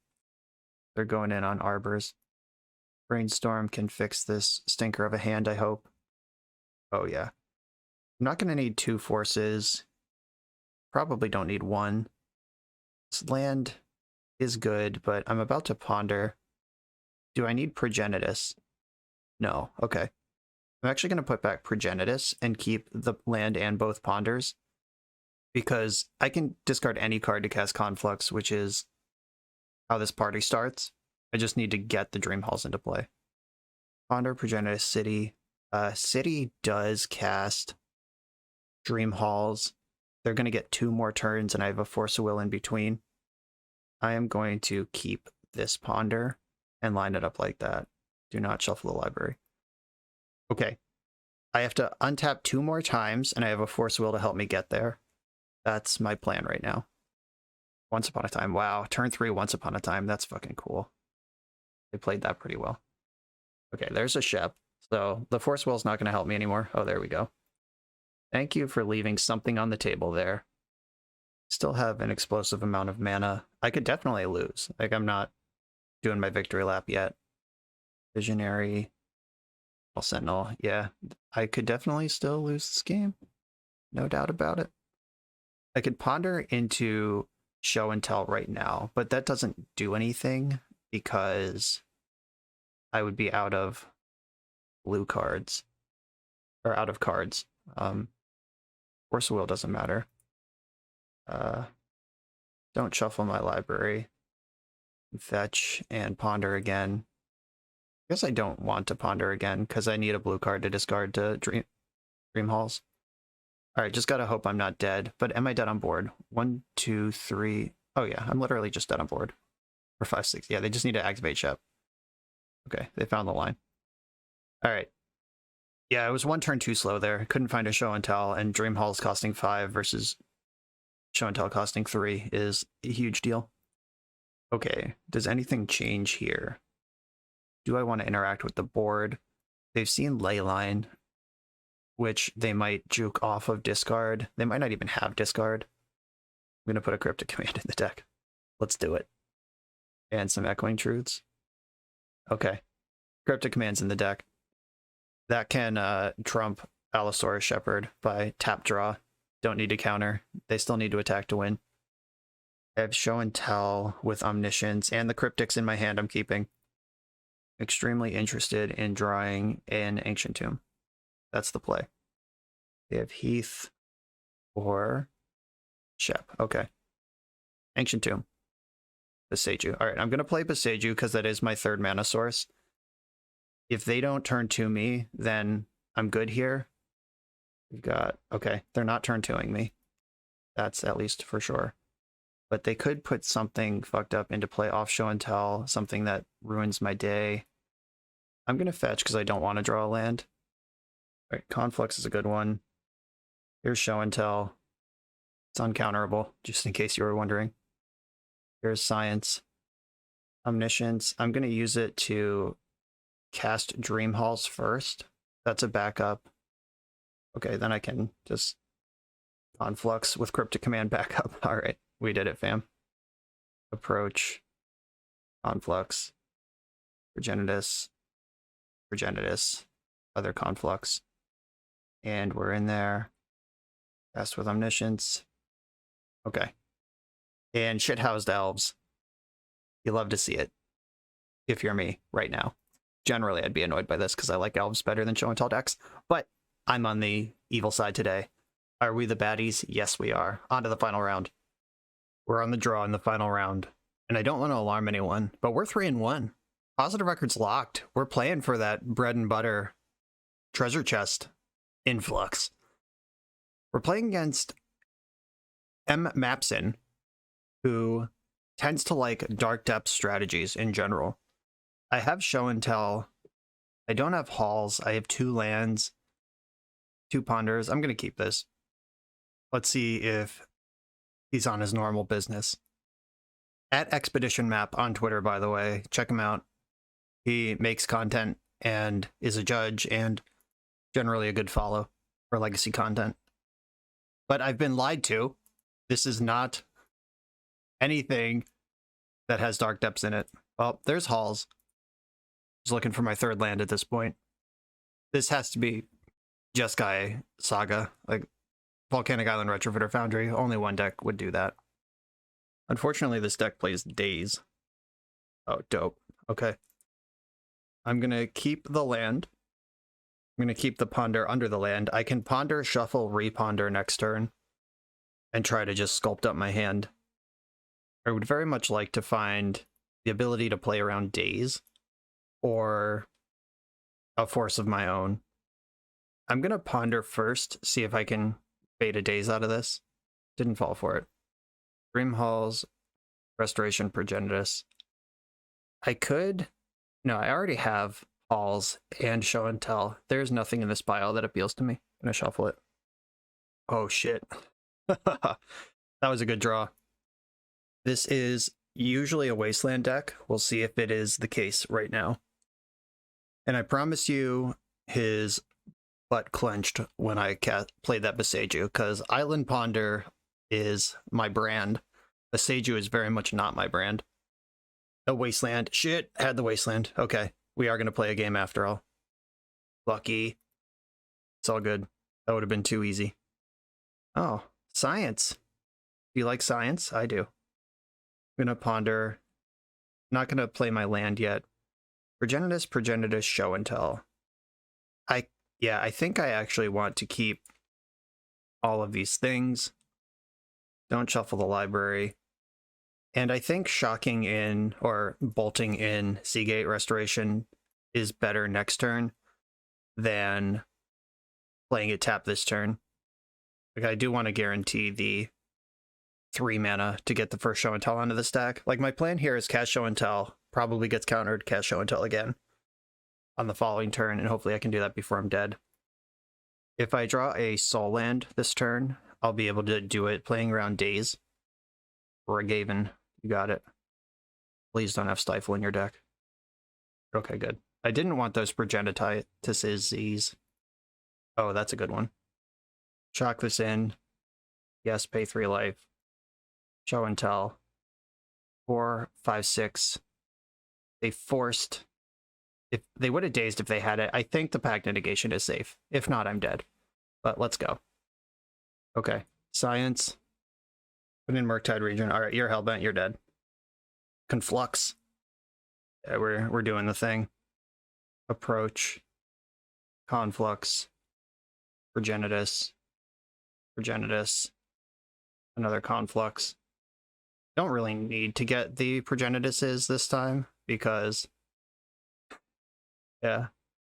They're going in on Arbors. Brainstorm can fix this stinker of a hand, I hope. Oh, yeah. I'm not going to need 2 forces. Probably don't need 1. This land is good, but I'm about to ponder. Do I need Progenitus? No. Okay. I'm actually going to put back Progenitus and keep the land and both ponders, because I can discard any card to cast Conflux, which is how this party starts. I just need to get the Dream Halls into play. Ponder, Progenitus, City. City does cast Dream Halls. They're going to get 2 more turns, and I have a Force of Will in between. I am going to keep this Ponder and line it up like that. Do not shuffle the library. Okay. I have to untap 2 more times, and I have a Force of Will to help me get there. That's my plan right now. Once Upon a Time. Wow. Turn 3, Once Upon a Time. That's fucking cool. They played that pretty well. Okay, there's a Shep. So the Force Will's not going to help me anymore. Oh, there we go. Thank you for leaving something on the table there. Still have an explosive amount of mana. I could definitely lose. Like, I'm not doing my victory lap yet. Visionary. Sentinel. Yeah, I could definitely still lose this game. No doubt about it. I could ponder into Show and Tell right now, but that doesn't do anything because I would be out of blue cards. Or out of cards. Force of Will doesn't matter. Don't shuffle my library. Fetch and ponder again. I guess I don't want to ponder again because I need a blue card to discard to Dream Halls. Alright, just gotta hope I'm not dead. But am I dead on board? 1, 2, 3. Oh yeah, I'm literally just dead on board. Or 5, 6. Yeah, they just need to activate Shep. Okay, they found the line. Alright. Yeah, it was 1 turn too slow there. Couldn't find a Show and Tell, and Dream Halls costing 5 versus Show and Tell costing 3 is a huge deal. Okay, does anything change here? Do I want to interact with the board? They've seen Leyline, which they might juke off of discard. They might not even have discard. I'm going to put a Cryptic Command in the deck. Let's do it. And some Echoing Truths. Okay. Cryptic Command's in the deck. That can trump Allosaurus Shepherd by tap draw. Don't need to counter. They still need to attack to win. I have Show and Tell with Omniscience, and the Cryptics in my hand I'm keeping. Extremely interested in drawing an Ancient Tomb. That's the play. They have Heath or Shep. Okay. Ancient Tomb. Boseiju. Alright, I'm going to play Boseiju because that is my third mana source. If they don't turn to me, then I'm good here. We've got... Okay, they're not turn 2ing me. That's at least for sure. But they could put something fucked up into play off Show and Tell, something that ruins my day. I'm going to fetch because I don't want to draw a land. All right, Conflux is a good one. Here's Show and Tell. It's uncounterable, just in case you were wondering. Here's Science. Omniscience. I'm going to use it to cast Dream Halls first. That's a backup. Okay, then I can just Conflux with Cryptic Command backup. All right, we did it, fam. Approach. Conflux. Progenitus. Other Conflux. And we're in there. Cast with Omniscience. Okay. And shithoused elves. You love to see it. If you're me right now. Generally, I'd be annoyed by this because I like elves better than Show and Tell decks. But I'm on the evil side today. Are we the baddies? Yes, we are. On to the final round. We're on the draw in the final round. And I don't want to alarm anyone, but we're 3-1. Positive record's locked. We're playing for that bread and butter treasure chest influx. We're playing against M. Mapson, who tends to like dark depth strategies in general. I have Show and Tell. I don't have Halls. I have 2 lands, 2 Ponders. I'm going to keep this. Let's see if he's on his normal business. At Expedition Map on Twitter, by the way. Check him out. He makes content and is a judge and generally a good follow for legacy content. But I've been lied to. This is not anything that has dark depths in it. Oh, there's Halls. Just looking for my 3rd land at this point. This has to be Jeskai Saga, like Volcanic Island Retrofitter Foundry. Only one deck would do that. Unfortunately, this deck plays Daze. Oh, dope. Okay. I'm going to keep the land. I'm going to keep the Ponder under the land. I can Ponder, Shuffle, Reponder next turn and try to just sculpt up my hand. I would very much like to find the ability to play around Daze or a Force of my own. I'm going to Ponder first, see if I can bait a Daze out of this. Didn't fall for it. Dream Halls, Restoration, Progenitus. I could... No, I already have Halls and Show and Tell. There's nothing in this pile that appeals to me. I'm going to shuffle it. Oh, shit. That was a good draw. This is usually a Wasteland deck. We'll see if it is the case right now. And I promise you his butt clenched when I played that Boseiju, because Island Ponder is my brand. Boseiju is very much not my brand. A Wasteland. Shit, had the Wasteland. Okay, we are going to play a game after all. Lucky. It's all good. That would have been too easy. Oh, Science. Do you like Science? I do. I'm going to Ponder. Not going to play my land yet. Progenitus, Show and Tell. I think I actually want to keep all of these things. Don't shuffle the library. And I think shocking in or bolting in Seagate Restoration is better next turn than playing it tap this turn. Like, I do want to guarantee the 3 mana to get the first Show and Tell onto the stack. Like, my plan here is cast Show and Tell, probably gets countered, cast Show and Tell again on the following turn, and hopefully I can do that before I'm dead. If I draw a Soul Land this turn, I'll be able to do it playing around Daze or a Gaven. You got it. Please don't have Stifle in your deck. Okay, good. I didn't want those progenitises. Oh, that's a good one. Shock this in. Yes, pay 3 life. Show and tell. 4, 5, 6. They forced. If they would have dazed if they had it. I think the pact negation is safe. If not, I'm dead. But let's go. Okay. Science. Put in Murktide region. All right, you're hellbent. You're dead. Conflux. Yeah, we're doing the thing. Approach. Conflux. Progenitus. Another Conflux. Don't really need to get the Progenituses this time because, yeah,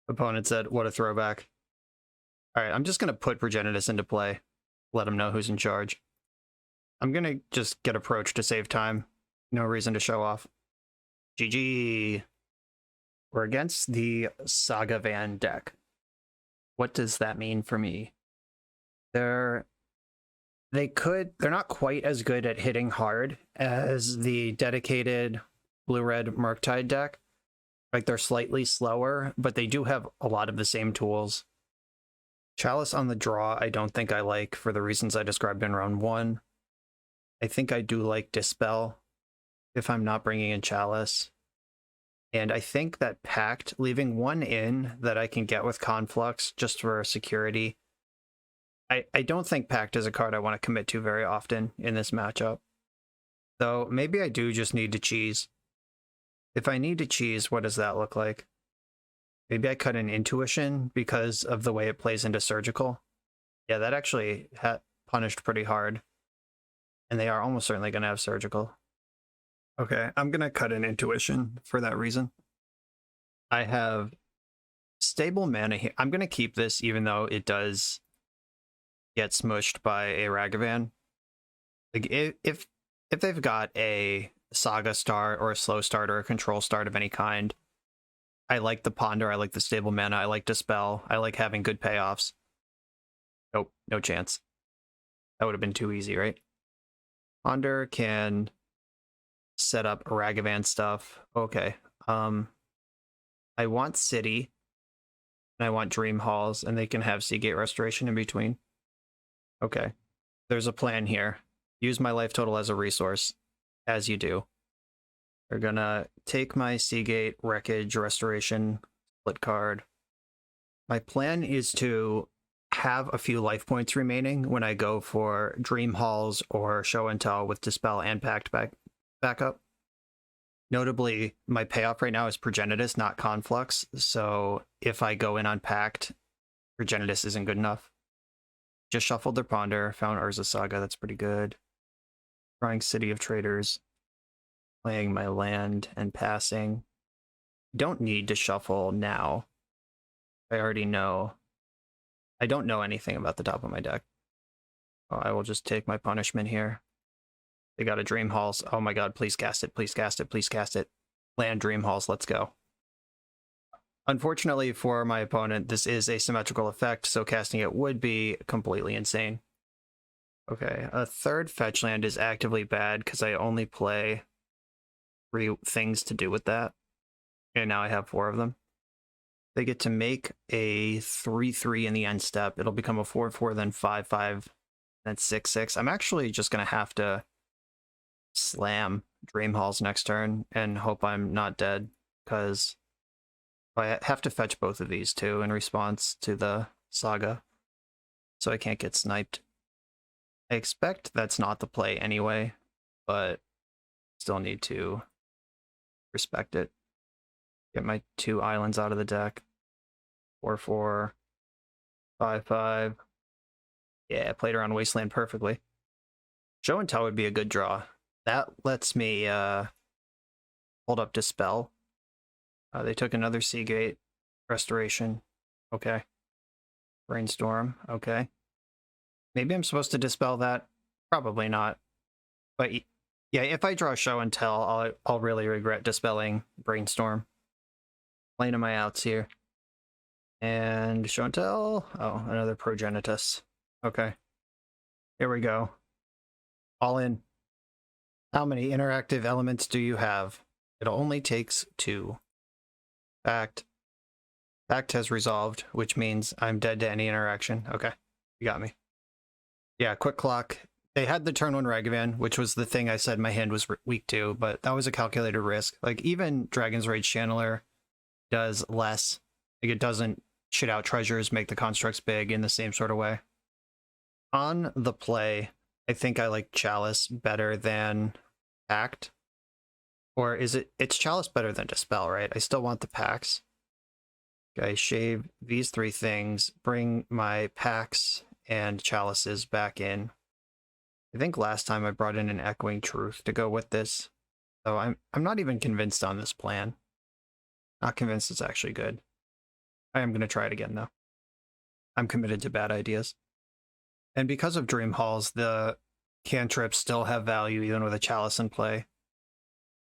opponent said, what a throwback. All right, I'm just going to put Progenitus into play. Let him know who's in charge. I'm going to just get approach to save time. No reason to show off. GG. We're against the Saga Van deck. What does that mean for me? They're not quite as good at hitting hard as the dedicated blue-red Murktide deck. Like, they're slightly slower, but they do have a lot of the same tools. Chalice on the draw, I don't think I like for the reasons I described in round 1. I think I do like Dispel if I'm not bringing in Chalice. And I think that Pact, leaving one in that I can get with Conflux just for security. I don't think Pact is a card I want to commit to very often in this matchup. Though maybe I do just need to cheese. If I need to cheese, what does that look like? Maybe I cut an Intuition because of the way it plays into Surgical. Yeah, that actually punished pretty hard. And they are almost certainly going to have Surgical. Okay, I'm going to cut an Intuition for that reason. I have stable mana here. I'm going to keep this even though it does get smushed by a Ragavan. Like, if they've got a Saga start or a slow start or a control start of any kind, I like the Ponder, I like the stable mana, I like Dispel, I like having good payoffs. Nope, no chance. That would have been too easy, right? Ponder can set up Ragavan stuff. Okay. I want City, and I want Dream Halls, and they can have Seagate Restoration in between. Okay. There's a plan here. Use my life total as a resource, as you do. They're gonna take my Seagate Wreckage Restoration split card. My plan is to have a few life points remaining when I go for Dream Halls or Show and Tell with Dispel and Pact backup. Notably, my payoff right now is Progenitus, not Conflux, so if I go in on Pact, Progenitus isn't good enough. Just shuffled their Ponder, found Urza Saga, that's pretty good. Drawing City of Traders, playing my land and passing. Don't need to shuffle now. I already know. I don't know anything about the top of my deck. Oh, I will just take my punishment here. They got a Dream Halls. Oh my god, please cast it, please cast it, please cast it. Land Dream Halls, let's go. Unfortunately for my opponent, this is a symmetrical effect, so casting it would be completely insane. Okay, a third fetch land is actively bad because I only play 3 things to do with that. And now I have 4 of them. They get to make a 3/3 in the end step. It'll become a 4/4, then 5/5, then 6/6. I'm actually just going to have to slam Dream Halls next turn and hope I'm not dead, because I have to fetch both of these too in response to the Saga, so I can't get sniped. I expect that's not the play anyway, but still need to respect it. Get my 2 islands out of the deck. 4/4, 5/5. Yeah, played around Wasteland perfectly. Show and Tell would be a good draw. That lets me hold up Dispel. They took another Seagate Restoration. Okay. Brainstorm. Okay. Maybe I'm supposed to Dispel that. Probably not. But yeah, if I draw Show and Tell, I'll really regret dispelling Brainstorm. Playing my outs here. And Show and Tell. Oh, another Progenitus. Okay. Here we go. All in. How many interactive elements do you have? It only takes 2. Fact. Pact has resolved, which means I'm dead to any interaction. Okay, you got me. Yeah, quick clock. They had the turn 1 Ragavan, which was the thing I said my hand was weak to, but that was a calculated risk. Like, even Dragon's Rage Channeler does less. Like, it doesn't shit out treasures, make the constructs big in the same sort of way. On the play, I think I like Chalice better than Pact. Or is it... It's Chalice better than Dispel, right? I still want the packs. Okay, shave these 3 things, bring my packs and chalices back in. I think last time I brought in an Echoing Truth to go with this. So I'm not even convinced on this plan. Not convinced it's actually good. I am going to try it again, though. I'm committed to bad ideas. And because of Dream Halls, the cantrips still have value even with a Chalice in play.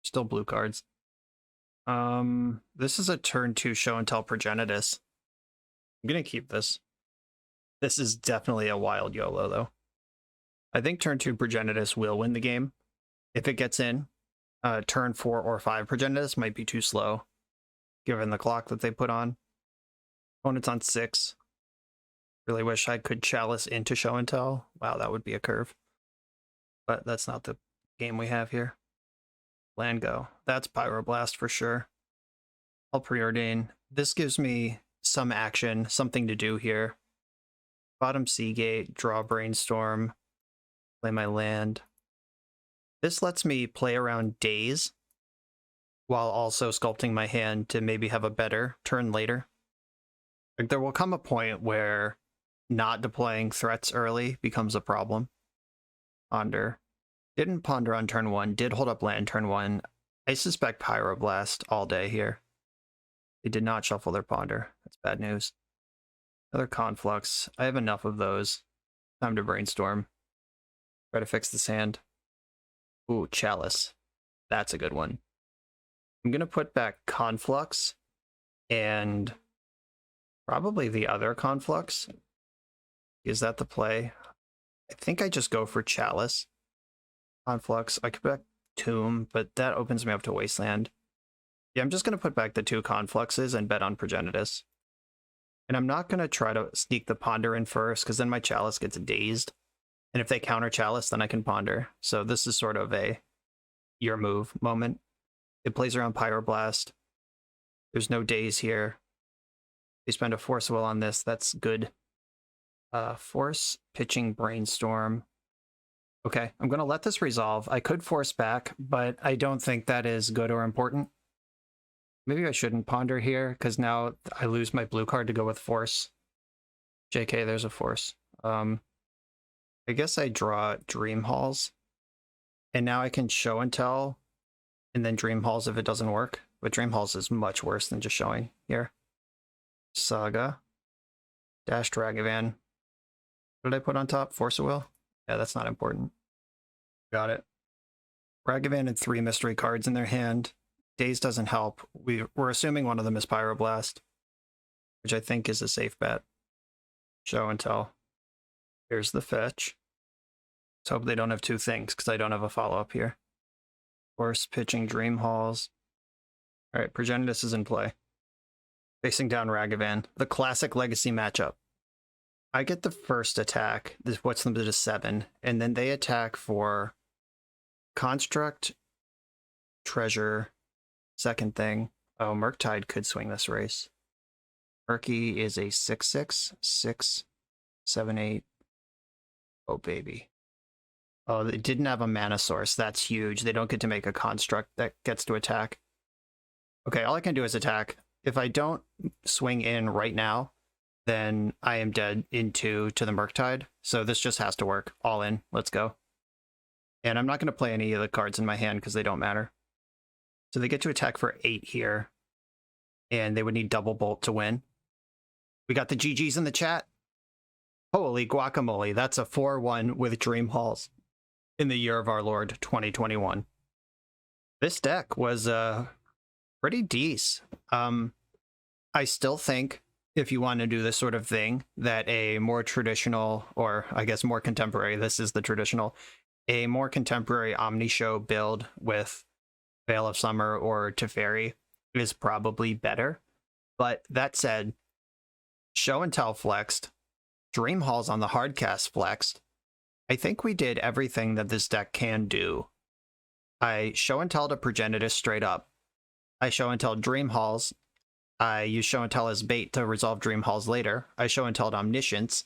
Still blue cards. This is a turn 2 Show and Tell Progenitus. I'm going to keep this. This is definitely a wild YOLO, though. I think turn 2 Progenitus will win the game. If it gets in, turn 4 or 5 Progenitus might be too slow, given the clock that they put on. Opponent's on 6. Really wish I could Chalice into Show and Tell. Wow, that would be a curve. But that's not the game we have here. Land go. That's Pyroblast for sure. I'll preordain. This gives me some action, something to do here. Bottom Seagate, draw Brainstorm, play my land. This lets me play around days while also sculpting my hand to maybe have a better turn later. Like, there will come a point where not deploying threats early becomes a problem. Ponder. Didn't ponder on turn 1, did hold up land turn 1. I suspect Pyroblast all day here. They did not shuffle their ponder. That's bad news. Another Conflux. I have enough of those. Time to brainstorm. Try to fix this hand. Ooh, Chalice. That's a good one. I'm going to put back Conflux and probably the other Conflux. Is that the play? I think I just go for Chalice. Conflux. I could put back Tomb, but that opens me up to Wasteland. Yeah, I'm just going to put back the 2 Confluxes and bet on Progenitus. And I'm not going to try to sneak the Ponder in first, because then my Chalice gets dazed. And if they counter Chalice, then I can Ponder. So this is sort of a your move moment. It plays around Pyroblast. There's no daze here. They spend a Force Will on this. That's good. Force, pitching Brainstorm. Okay, I'm going to let this resolve. I could force back, but I don't think that is good or important. Maybe I shouldn't ponder here, because now I lose my blue card to go with Force. JK, there's a Force. I guess I draw Dream Halls. And now I can Show and Tell, and then Dream Halls if it doesn't work. But Dream Halls is much worse than just showing here. Saga. Dash Ragavan. What did I put on top? Force of Will? Yeah, that's not important. Got it. Ragavan and 3 mystery cards in their hand. Daze doesn't help. We're assuming one of them is Pyroblast, which I think is a safe bet. Show and Tell. Here's the fetch. Let's hope they don't have 2 things, because I don't have a follow-up here. Force, pitching Dream Halls. Alright, Progenitus is in play. Facing down Ragavan. The classic Legacy matchup. I get the first attack. This puts them to 7, and then they attack for Construct, Treasure, second thing. Oh, Murktide could swing this race. Murky is a 6/6, 6, 7, 8. Oh, baby. Oh, they didn't have a mana source. That's huge. They don't get to make a construct that gets to attack. Okay, all I can do is attack. If I don't swing in right now, then I am dead into to the Murktide. So this just has to work. All in. Let's go. And I'm not going to play any of the cards in my hand because they don't matter. So they get to attack for 8 here. And they would need double bolt to win. We got the GGs in the chat. Holy guacamole. That's a 4-1 with Dream Halls in the year of our Lord 2021. This deck was pretty decent. I still think if you want to do this sort of thing, that a more traditional, or I guess more contemporary, this is the traditional, a more contemporary OmniShow build with Veil of Summer or Teferi is probably better. But that said, Show and Tell flexed, Dream Halls on the hardcast flexed. I think we did everything that this deck can do. I Show and Tell to Progenitus straight up. I Show and Tell Dream Halls. I use Show and Tell as bait to resolve Dream Halls later. I Show and Tell Omniscience.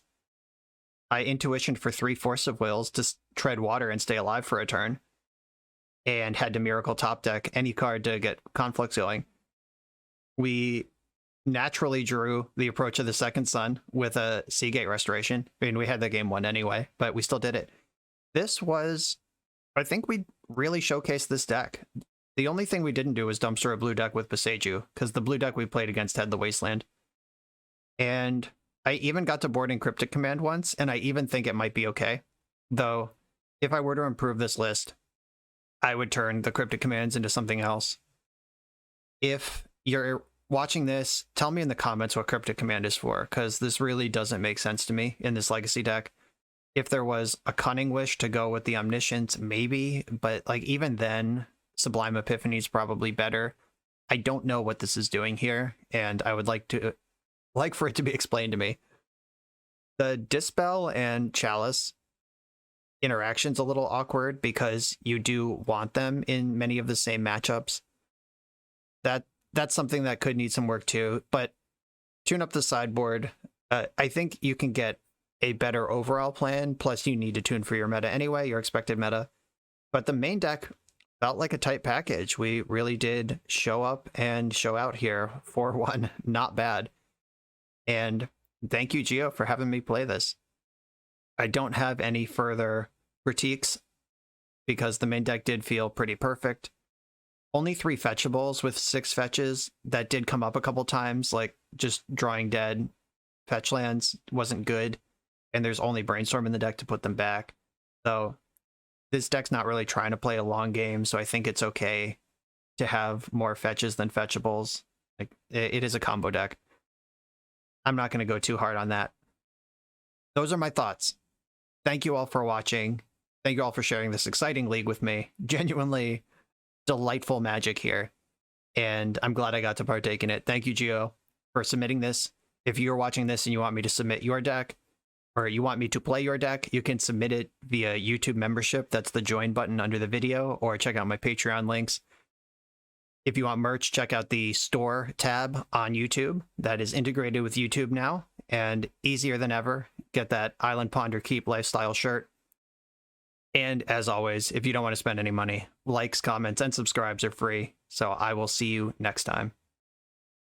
I Intuition for 3 Force of Wills to tread water and stay alive for a turn. And had to Miracle top deck any card to get Conflux going. We naturally drew the Approach of the Second Sun with a Seagate Restoration. I mean, we had that game won anyway, but we still did it. This was... I think we really showcased this deck. The only thing we didn't do was dumpster a blue deck with Boseiju, because the blue deck we played against had the Wasteland. And I even got to board in Cryptic Command once, and I even think it might be okay. Though, if I were to improve this list, I would turn the Cryptic Commands into something else. If you're watching this, tell me in the comments what Cryptic Command is for, because this really doesn't make sense to me in this Legacy deck. If there was a Cunning Wish to go with the Omniscience, maybe, but like even then, Sublime Epiphany is probably better. I don't know what this is doing here, and I would like for it to be explained to me. The Dispel and Chalice interaction's a little awkward because you do want them in many of the same matchups. That's something that could need some work too, but tune up the sideboard. I think you can get a better overall plan, plus you need to tune for your meta anyway, your expected meta. But the main deck felt like a tight package. We really did show up and show out here. 4-1, not bad. And thank you, Gio, for having me play this. I don't have any further critiques because the main deck did feel pretty perfect. Only 3 fetchables with 6 fetches that did come up a couple times, like just drawing dead fetch lands wasn't good. And there's only Brainstorm in the deck to put them back. So this deck's not really trying to play a long game, so I think it's okay to have more fetches than fetchables. Like it is a combo deck. I'm not going to go too hard on that. Those are my thoughts. Thank you all for watching. Thank you all for sharing this exciting league with me. Genuinely delightful Magic here. And I'm glad I got to partake in it. Thank you, Gio, for submitting this. If you're watching this and you want me to submit your deck, or you want me to play your deck, you can submit it via YouTube membership. That's the join button under the video, or check out my Patreon links. If you want merch, check out the store tab on YouTube. That is integrated with YouTube now, and easier than ever. Get that Island Ponder Keep lifestyle shirt. And as always, if you don't want to spend any money, likes, comments, and subscribes are free. So I will see you next time.